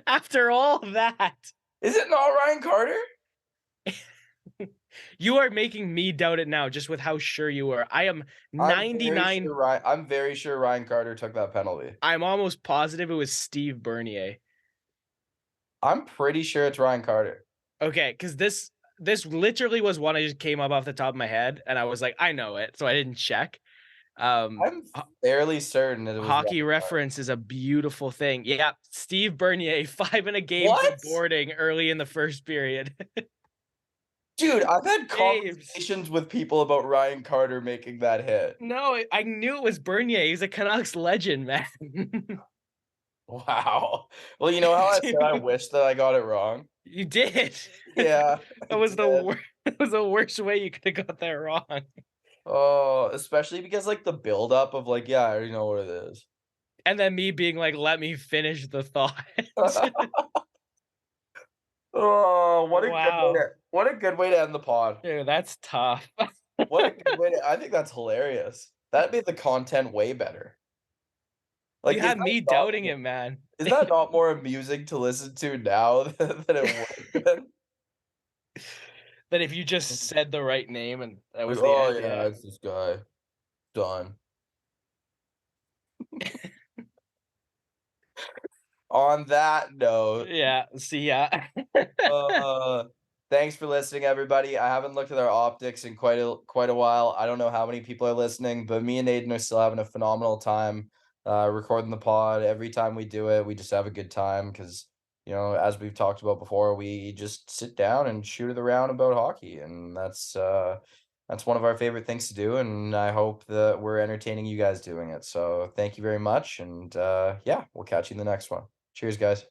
After all that, Is it not Ryan Carter? you are making me doubt it now just with how sure you were. I am I'm very sure 99. Ryan Carter took that penalty. I'm almost positive it was Steve Bernier. I'm pretty sure it's Ryan Carter. Okay, because this literally was one I just came up off the top of my head, and I was like, I know it, so I didn't check. I'm Ho fairly certain that it was Hockey Ryan Carter. reference is a beautiful thing. Yeah, Steve Bernier, 5 in a game for What? boarding early in the first period. Dude, I've had James. conversations with people about Ryan Carter making that hit. No, I knew it was Bernier. He's a Canucks legend, man. Wow. Well, you know how I said I Dude, wish that I got it wrong? you did. Yeah, I That was the did. that was the worst way you could have got that wrong. Oh, especially because like the buildup of like, yeah, I already know what it is. And then me being like, "Let me finish the thought." Oh, Wow. what a good way to end the pod. Dude, that's tough. What a good way to I think that's hilarious. That made the content way better. You Like, had me doubting it, man. is that not more amusing to listen to now than it would have been? Then if you just said the right name and that Like, was the oh end, yeah, yeah. it's this guy. Done. On that note, Yeah, see ya. uh, thanks for listening, everybody. I haven't looked at our optics in quite a while. I don't know how many people are listening, but me and Aiden are still having a phenomenal time recording the pod. Every time we do it, we just have a good time because, you know, as we've talked about before, we just sit down and shoot it around about hockey, and that's one of our favorite things to do. And I hope that we're entertaining you guys doing it. So thank you very much, and yeah, we'll catch you in the next one. Cheers, guys.